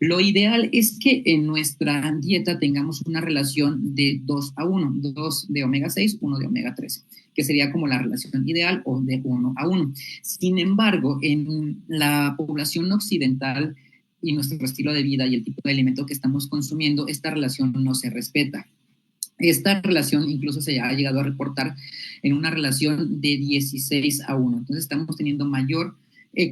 Lo ideal es que en nuestra dieta tengamos una relación de 2 a 1, 2 de omega 6, 1 de omega 3. que sería como la relación ideal o de 1:1. Sin embargo, en la población occidental y nuestro estilo de vida y el tipo de alimento que estamos consumiendo, esta relación no se respeta. Esta relación incluso se ha llegado a reportar en una relación de 16:1. Entonces estamos teniendo mayor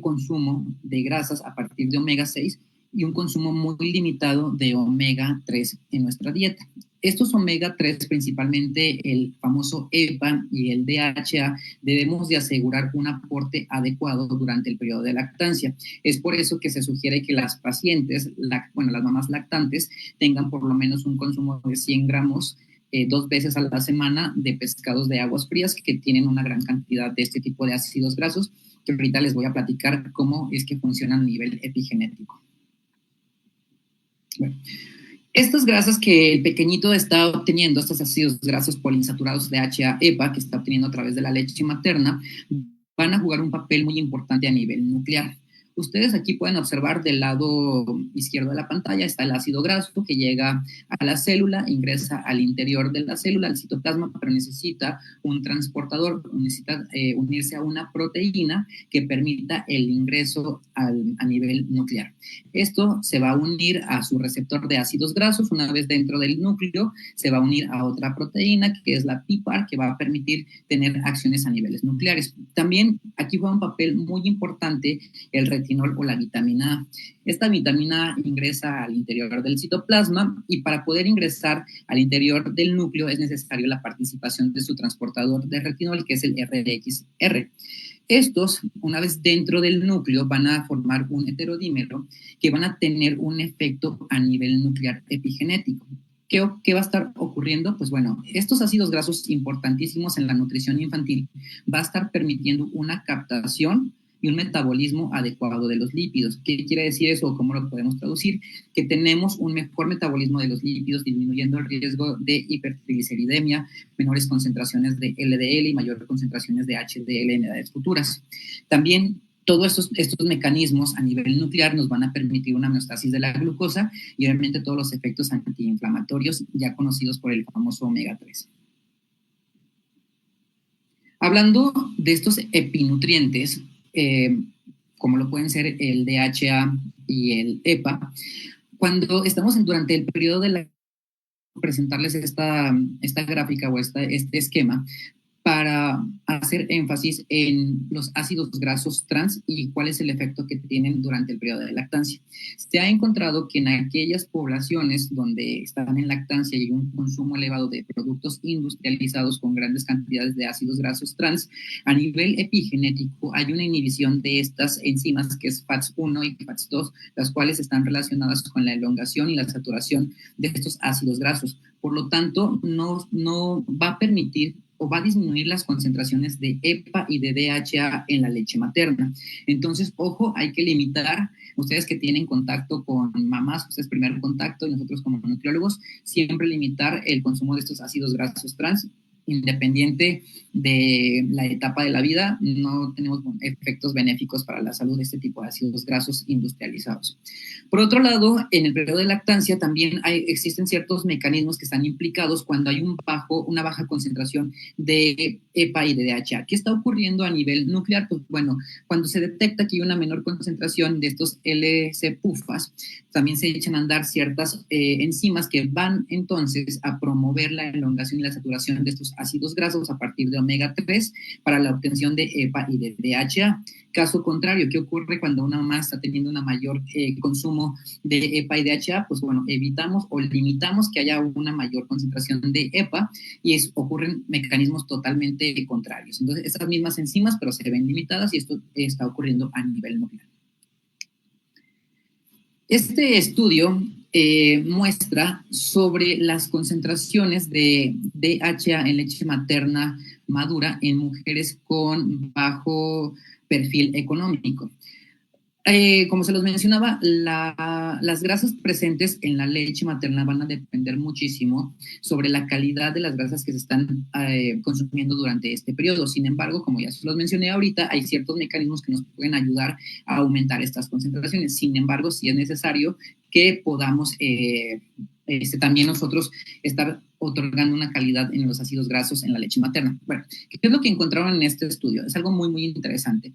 consumo de grasas a partir de omega 6 y un consumo muy limitado de omega 3 en nuestra dieta. Estos omega 3, principalmente el famoso EPA y el DHA, debemos de asegurar un aporte adecuado durante el periodo de lactancia. Es por eso que se sugiere que las pacientes, las mamás lactantes, tengan por lo menos un consumo de 100 gramos 2 veces a la semana de pescados de aguas frías que tienen una gran cantidad de este tipo de ácidos grasos, que ahorita les voy a platicar cómo es que funcionan a nivel epigenético. Bueno, estas grasas que el pequeñito está obteniendo, estos ácidos grasos poliinsaturados DHA, EPA, que está obteniendo a través de la leche materna, van a jugar un papel muy importante a nivel nuclear. Ustedes aquí pueden observar del lado izquierdo de la pantalla está el ácido graso que llega a la célula, ingresa al interior de la célula, al citoplasma, pero necesita un transportador, necesita unirse a una proteína que permita el ingreso a nivel nuclear. Esto se va a unir a su receptor de ácidos grasos. Una vez dentro del núcleo, se va a unir a otra proteína que es la PPAR, que va a permitir tener acciones a niveles nucleares. También aquí juega un papel muy importante el retinol o la vitamina A. Esta vitamina A ingresa al interior del citoplasma y para poder ingresar al interior del núcleo es necesario la participación de su transportador de retinol, que es el RXR. Estos, una vez dentro del núcleo, van a formar un heterodímero que van a tener un efecto a nivel nuclear epigenético. ¿Qué va a estar ocurriendo? Pues bueno, estos ácidos grasos importantísimos en la nutrición infantil va a estar permitiendo una captación y un metabolismo adecuado de los lípidos. ¿Qué quiere decir eso? ¿Cómo lo podemos traducir? Que tenemos un mejor metabolismo de los lípidos, disminuyendo el riesgo de hipertrigliceridemia, menores concentraciones de LDL y mayores concentraciones de HDL en edades futuras. También todos estos mecanismos a nivel nuclear nos van a permitir una homeostasis de la glucosa y obviamente todos los efectos antiinflamatorios ya conocidos por el famoso omega 3. Hablando de estos epinutrientes, como lo pueden ser el DHA y el EPA, cuando estamos durante el periodo de la presentarles esta gráfica o este esquema para hacer énfasis en los ácidos grasos trans y cuál es el efecto que tienen durante el periodo de lactancia. Se ha encontrado que en aquellas poblaciones donde están en lactancia y hay un consumo elevado de productos industrializados con grandes cantidades de ácidos grasos trans, a nivel epigenético hay una inhibición de estas enzimas que es FATS1 y FATS2, las cuales están relacionadas con la elongación y la saturación de estos ácidos grasos. Por lo tanto, no va a permitir o va a disminuir las concentraciones de EPA y de DHA en la leche materna. Entonces, ojo, hay que limitar, ustedes que tienen contacto con mamás, ustedes primer contacto y nosotros como nutriólogos, siempre limitar el consumo de estos ácidos grasos trans, independiente de la etapa de la vida, no tenemos efectos benéficos para la salud de este tipo de ácidos grasos industrializados. Por otro lado, en el periodo de lactancia también existen ciertos mecanismos que están implicados cuando hay una baja concentración de EPA y de DHA. ¿Qué está ocurriendo a nivel nuclear? Pues bueno, cuando se detecta que hay una menor concentración de estos LC-PUFAs, también se echan a andar ciertas enzimas que van entonces a promover la elongación y la saturación de estos ácidos grasos a partir de omega 3 para la obtención de EPA y de DHA. Caso contrario, ¿qué ocurre cuando una mamá está teniendo un mayor consumo de EPA y DHA? Pues bueno, evitamos o limitamos que haya una mayor concentración de EPA y ocurren mecanismos totalmente contrarios. Entonces, esas mismas enzimas, pero se ven limitadas y esto está ocurriendo a nivel nuclear. Este estudio muestra sobre las concentraciones de DHA en leche materna madura en mujeres con bajo perfil económico. Como se los mencionaba, las grasas presentes en la leche materna van a depender muchísimo sobre la calidad de las grasas que se están consumiendo durante este periodo. Sin embargo, como ya se los mencioné ahorita, hay ciertos mecanismos que nos pueden ayudar a aumentar estas concentraciones. Sin embargo, sí es necesario que podamos también nosotros estar otorgando una calidad en los ácidos grasos en la leche materna. Bueno, ¿qué es lo que encontraron en este estudio? Es algo muy, muy interesante.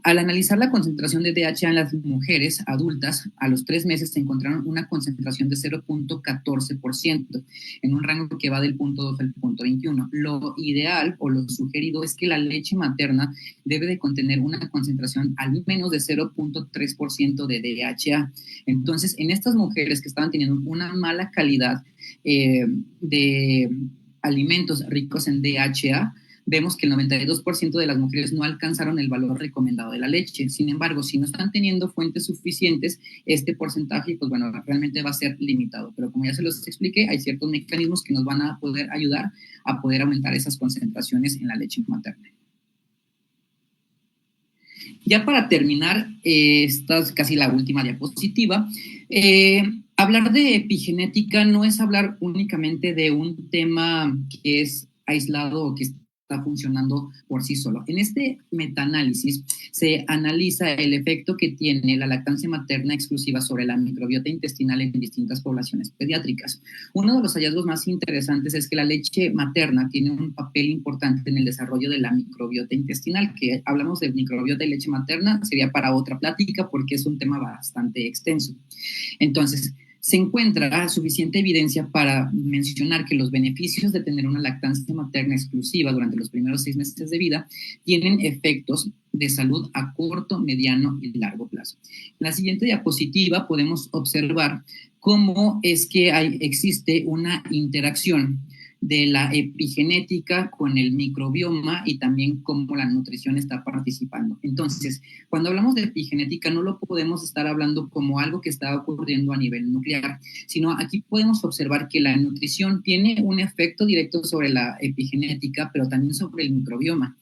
Al analizar la concentración de DHA en las mujeres adultas, a los 3 meses se encontraron una concentración de 0.14%, en un rango que va del 0.2 al 0.21. Lo ideal o lo sugerido es que la leche materna debe de contener una concentración al menos de 0.3% de DHA. Entonces, en estas mujeres que estaban teniendo una mala calidad de alimentos ricos en DHA, vemos que el 92% de las mujeres no alcanzaron el valor recomendado de la leche. Sin embargo, si no están teniendo fuentes suficientes, este porcentaje, pues bueno, realmente va a ser limitado. Pero como ya se los expliqué, hay ciertos mecanismos que nos van a poder ayudar a poder aumentar esas concentraciones en la leche materna. Ya para terminar, esta es casi la última diapositiva. Hablar de epigenética no es hablar únicamente de un tema que es aislado o que está funcionando por sí solo. En este metaanálisis se analiza el efecto que tiene la lactancia materna exclusiva sobre la microbiota intestinal en distintas poblaciones pediátricas. Uno de los hallazgos más interesantes es que la leche materna tiene un papel importante en el desarrollo de la microbiota intestinal, que hablamos de microbiota y leche materna, sería para otra plática porque es un tema bastante extenso. Entonces, se encuentra suficiente evidencia para mencionar que los beneficios de tener una lactancia materna exclusiva durante los primeros 6 meses de vida tienen efectos de salud a corto, mediano y largo plazo. En la siguiente diapositiva podemos observar cómo es que existe una interacción de la epigenética con el microbioma y también cómo la nutrición está participando. Entonces, cuando hablamos de epigenética no lo podemos estar hablando como algo que está ocurriendo a nivel nuclear, sino aquí podemos observar que la nutrición tiene un efecto directo sobre la epigenética, pero también sobre el microbioma.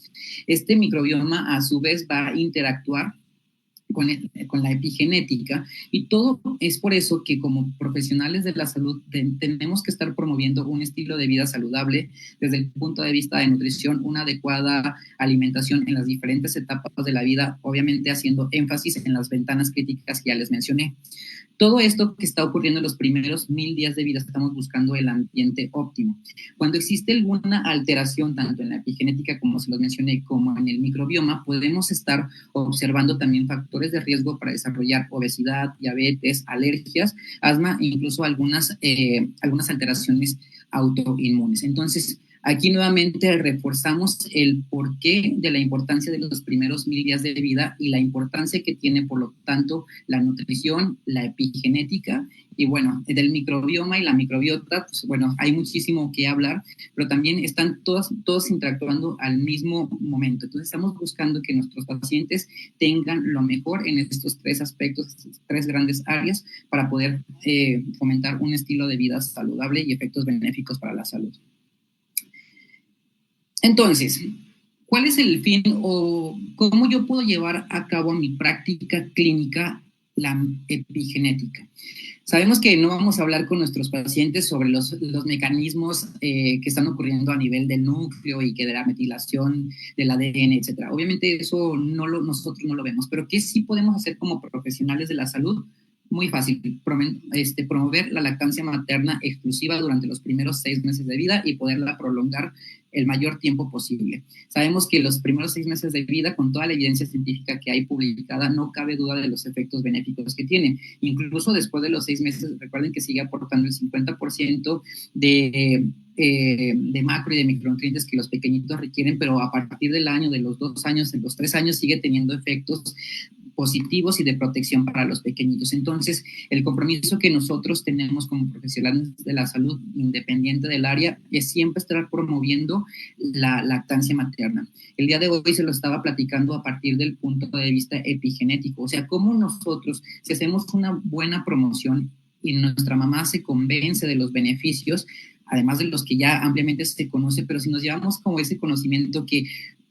Este microbioma a su vez va a interactuar con la epigenética, y todo es por eso que como profesionales de la salud tenemos que estar promoviendo un estilo de vida saludable desde el punto de vista de nutrición, una adecuada alimentación en las diferentes etapas de la vida, obviamente haciendo énfasis en las ventanas críticas que ya les mencioné. Todo esto que está ocurriendo en los primeros 1000 días de vida, estamos buscando el ambiente óptimo. Cuando existe alguna alteración, tanto en la epigenética, como se los mencioné, como en el microbioma, podemos estar observando también factores de riesgo para desarrollar obesidad, diabetes, alergias, asma e incluso algunas alteraciones autoinmunes. Entonces, aquí nuevamente reforzamos el porqué de la importancia de los primeros 1000 días de vida y la importancia que tiene, por lo tanto, la nutrición, la epigenética y, bueno, del microbioma y la microbiota. Pues, bueno, hay muchísimo que hablar, pero también están todos interactuando al mismo momento. Entonces, estamos buscando que nuestros pacientes tengan lo mejor en estos 3 aspectos, 3 grandes áreas, para poder fomentar un estilo de vida saludable y efectos benéficos para la salud. Entonces, ¿cuál es el fin o cómo yo puedo llevar a cabo en mi práctica clínica la epigenética? Sabemos que no vamos a hablar con nuestros pacientes sobre los mecanismos que están ocurriendo a nivel del núcleo y que de la metilación del ADN, etcétera. Obviamente eso nosotros no lo vemos, pero ¿qué sí podemos hacer como profesionales de la salud? Muy fácil, promover la lactancia materna exclusiva durante los primeros 6 meses de vida y poderla prolongar el mayor tiempo posible. Sabemos que los primeros 6 meses de vida, con toda la evidencia científica que hay publicada, no cabe duda de los efectos benéficos que tienen. Incluso después de los 6 meses, recuerden que sigue aportando el 50% de macro y de micronutrientes que los pequeñitos requieren, pero a partir del año, de los 2 años, de los 3 años, sigue teniendo efectos positivos y de protección para los pequeñitos. Entonces, el compromiso que nosotros tenemos como profesionales de la salud, independiente del área, es siempre estar promoviendo la lactancia materna. El día de hoy se lo estaba platicando a partir del punto de vista epigenético, o sea, cómo nosotros, si hacemos una buena promoción y nuestra mamá se convence de los beneficios, además de los que ya ampliamente se conoce, pero si nos llevamos como ese conocimiento que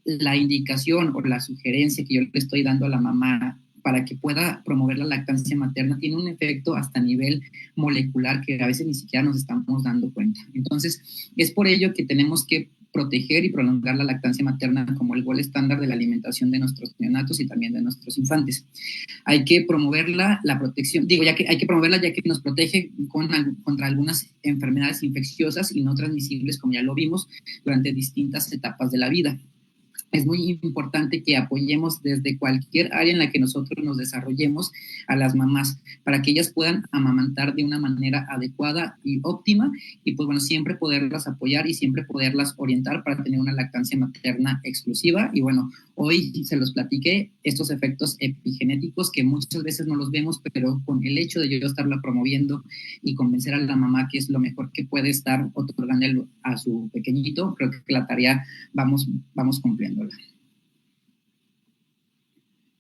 la indicación o la sugerencia que yo le estoy dando a la mamá para que pueda promover la lactancia materna tiene un efecto hasta nivel molecular que a veces ni siquiera nos estamos dando cuenta. Entonces, es por ello que tenemos que proteger y prolongar la lactancia materna como el gol estándar de la alimentación de nuestros neonatos y también de nuestros infantes. Hay que promoverla, la protección, hay que promoverla ya que nos protege contra algunas enfermedades infecciosas y no transmisibles, como ya lo vimos, durante distintas etapas de la vida. Es muy importante que apoyemos desde cualquier área en la que nosotros nos desarrollemos a las mamás para que ellas puedan amamantar de una manera adecuada y óptima y pues bueno, siempre poderlas apoyar y siempre poderlas orientar para tener una lactancia materna exclusiva. Y bueno, hoy se los platiqué estos efectos epigenéticos que muchas veces no los vemos, pero con el hecho de yo estarla promoviendo y convencer a la mamá que es lo mejor que puede estar otorgando a su pequeñito, creo que la tarea vamos cumpliéndola.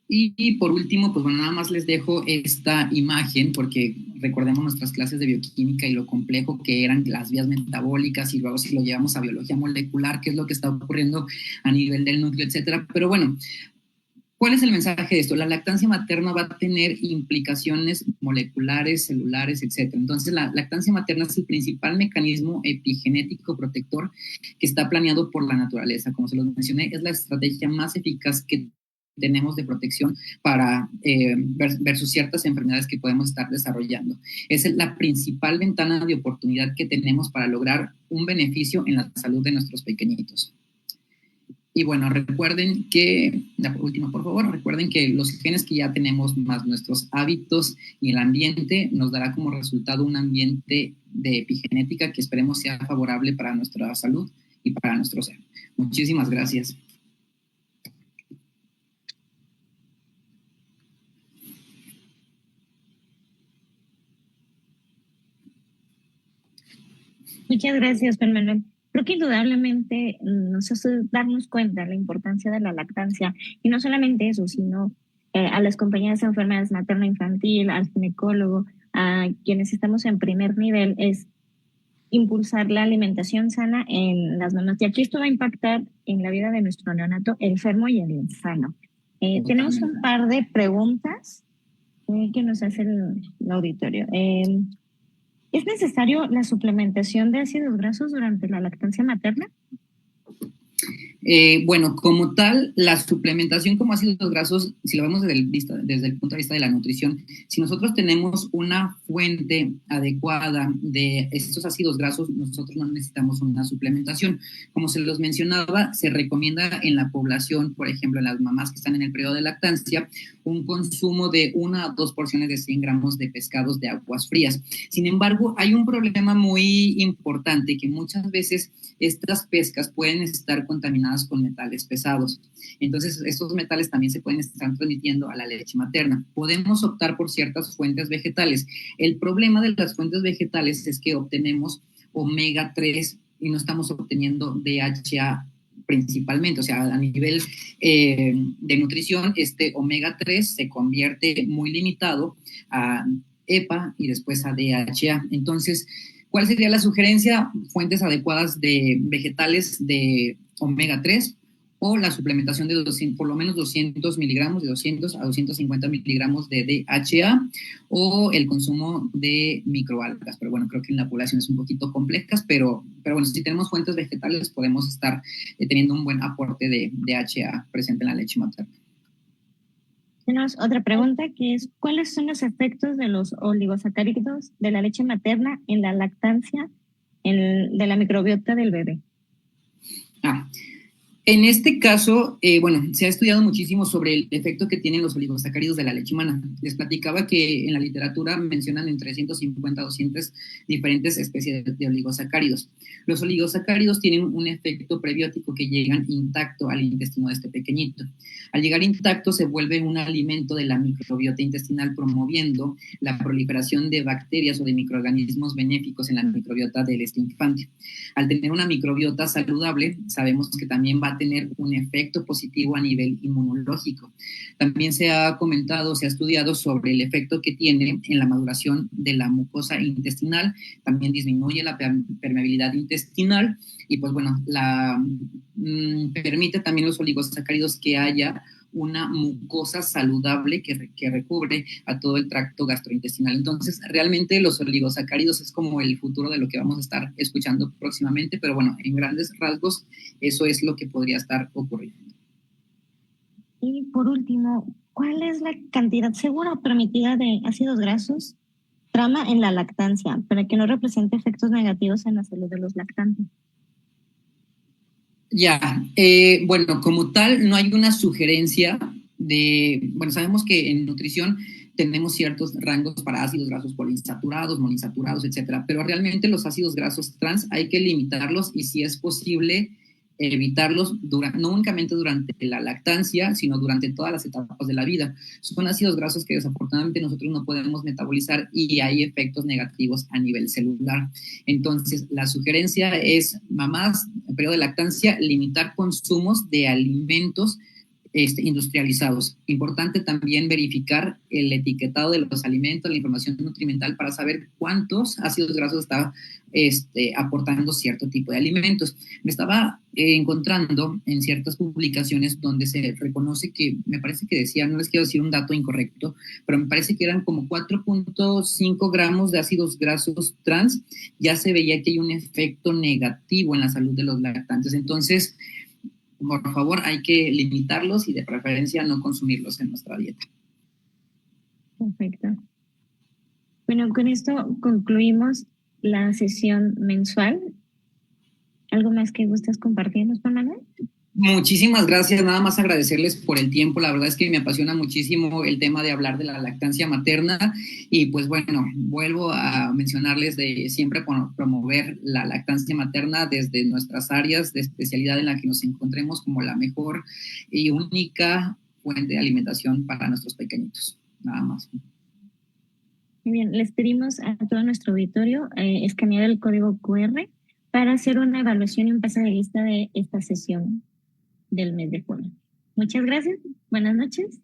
Y por último, pues bueno, nada más les dejo esta imagen porque recordemos nuestras clases de bioquímica y lo complejo que eran las vías metabólicas y luego si lo llevamos a biología molecular, qué es lo que está ocurriendo a nivel del núcleo, etcétera. Pero bueno, ¿cuál es el mensaje de esto? La lactancia materna va a tener implicaciones moleculares, celulares, etcétera. Entonces, la lactancia materna es el principal mecanismo epigenético protector que está planeado por la naturaleza. Como se los mencioné, es la estrategia más eficaz que tenemos de protección para versus ciertas enfermedades que podemos estar desarrollando. Es la principal ventana de oportunidad que tenemos para lograr un beneficio en la salud de nuestros pequeñitos. Y bueno, recuerden que, la última por favor, recuerden que los genes que ya tenemos más nuestros hábitos y el ambiente nos dará como resultado un ambiente de epigenética que esperemos sea favorable para nuestra salud y para nuestro ser. Muchísimas gracias. Muchas gracias, Juan Manuel. Creo que indudablemente nos hace darnos cuenta de la importancia de la lactancia y no solamente eso, sino a las compañías de enfermedades materno-infantil, al ginecólogo, a quienes estamos en primer nivel, es impulsar la alimentación sana en las mamás. Y aquí esto va a impactar en la vida de nuestro neonato enfermo y el insano. Tenemos un par de preguntas que nos hace el auditorio. ¿Es necesario la suplementación de ácidos grasos durante la lactancia materna? Bueno, como tal, la suplementación como ácidos grasos, si lo vemos desde el punto de vista de la nutrición, si nosotros tenemos una fuente adecuada de estos ácidos grasos, nosotros no necesitamos una suplementación. Como se los mencionaba, se recomienda en la población, por ejemplo, en las mamás que están en el periodo de lactancia, un consumo de 1 a 2 porciones de 100 gramos de pescados de aguas frías. Sin embargo, hay un problema muy importante que muchas veces estas pescas pueden estar contaminadas con metales pesados. Entonces, estos metales también se pueden estar transmitiendo a la leche materna. Podemos optar por ciertas fuentes vegetales. El problema de las fuentes vegetales es que obtenemos omega 3 y no estamos obteniendo DHA principalmente, o sea, a nivel de nutrición, este omega 3 se convierte muy limitado a EPA y después a DHA. Entonces, ¿cuál sería la sugerencia? Fuentes adecuadas de vegetales de omega 3 o la suplementación de por lo menos 200 miligramos, de 200 a 250 miligramos de DHA o el consumo de microalgas. Pero bueno, creo que en la población es un poquito complejas, pero bueno, si tenemos fuentes vegetales podemos estar teniendo un buen aporte de DHA presente en la leche materna. Tenemos otra pregunta que es, ¿cuáles son los efectos de los oligosacáridos de la leche materna en la lactancia de la microbiota del bebé? En este caso, bueno, se ha estudiado muchísimo sobre el efecto que tienen los oligosacáridos de la leche humana. Les platicaba que en la literatura mencionan entre 150 a 200 diferentes especies de oligosacáridos. Los oligosacáridos tienen un efecto prebiótico que llegan intacto al intestino de este pequeñito. Al llegar intacto se vuelve un alimento de la microbiota intestinal, promoviendo la proliferación de bacterias o de microorganismos benéficos en la microbiota de este infante. Al tener una microbiota saludable, sabemos que también va a tener un efecto positivo a nivel inmunológico. También se ha comentado, se ha estudiado sobre el efecto que tiene en la maduración de la mucosa intestinal, también disminuye la permeabilidad intestinal y pues bueno, permite también los oligosacáridos que haya una mucosa saludable que recubre a todo el tracto gastrointestinal. Entonces, realmente los oligosacáridos es como el futuro de lo que vamos a estar escuchando próximamente, pero bueno, en grandes rasgos, eso es lo que podría estar ocurriendo. Y por último, ¿cuál es la cantidad segura o permitida de ácidos grasos trama en la lactancia para que no represente efectos negativos en la salud de los lactantes? Ya, bueno, como tal, no hay una sugerencia bueno, sabemos que en nutrición tenemos ciertos rangos para ácidos grasos poliinsaturados, monoinsaturados, etcétera, pero realmente los ácidos grasos trans hay que limitarlos y si es posible evitarlos no únicamente durante la lactancia, sino durante todas las etapas de la vida. Son ácidos grasos que desafortunadamente nosotros no podemos metabolizar y hay efectos negativos a nivel celular. Entonces, la sugerencia es, mamás, en periodo de lactancia, limitar consumos de alimentos industrializados. Importante también verificar el etiquetado de los alimentos, la información nutrimental para saber cuántos ácidos grasos está aportando cierto tipo de alimentos. Me estaba encontrando en ciertas publicaciones donde se reconoce que, me parece que decía, no les quiero decir un dato incorrecto, pero me parece que eran como 4.5 gramos de ácidos grasos trans, ya se veía que hay un efecto negativo en la salud de los lactantes. Entonces, por favor, hay que limitarlos y de preferencia no consumirlos en nuestra dieta. Perfecto. Bueno, con esto concluimos la sesión mensual. ¿Algo más que gustas compartirnos, Juan Manuel? Muchísimas gracias, nada más agradecerles por el tiempo, la verdad es que me apasiona muchísimo el tema de hablar de la lactancia materna y pues bueno, vuelvo a mencionarles de siempre promover la lactancia materna desde nuestras áreas de especialidad en la que nos encontremos como la mejor y única fuente de alimentación para nuestros pequeñitos, nada más. Muy bien, les pedimos a todo nuestro auditorio escanear el código QR para hacer una evaluación y un pase de lista de esta sesión del mes de junio. Muchas gracias. Buenas noches.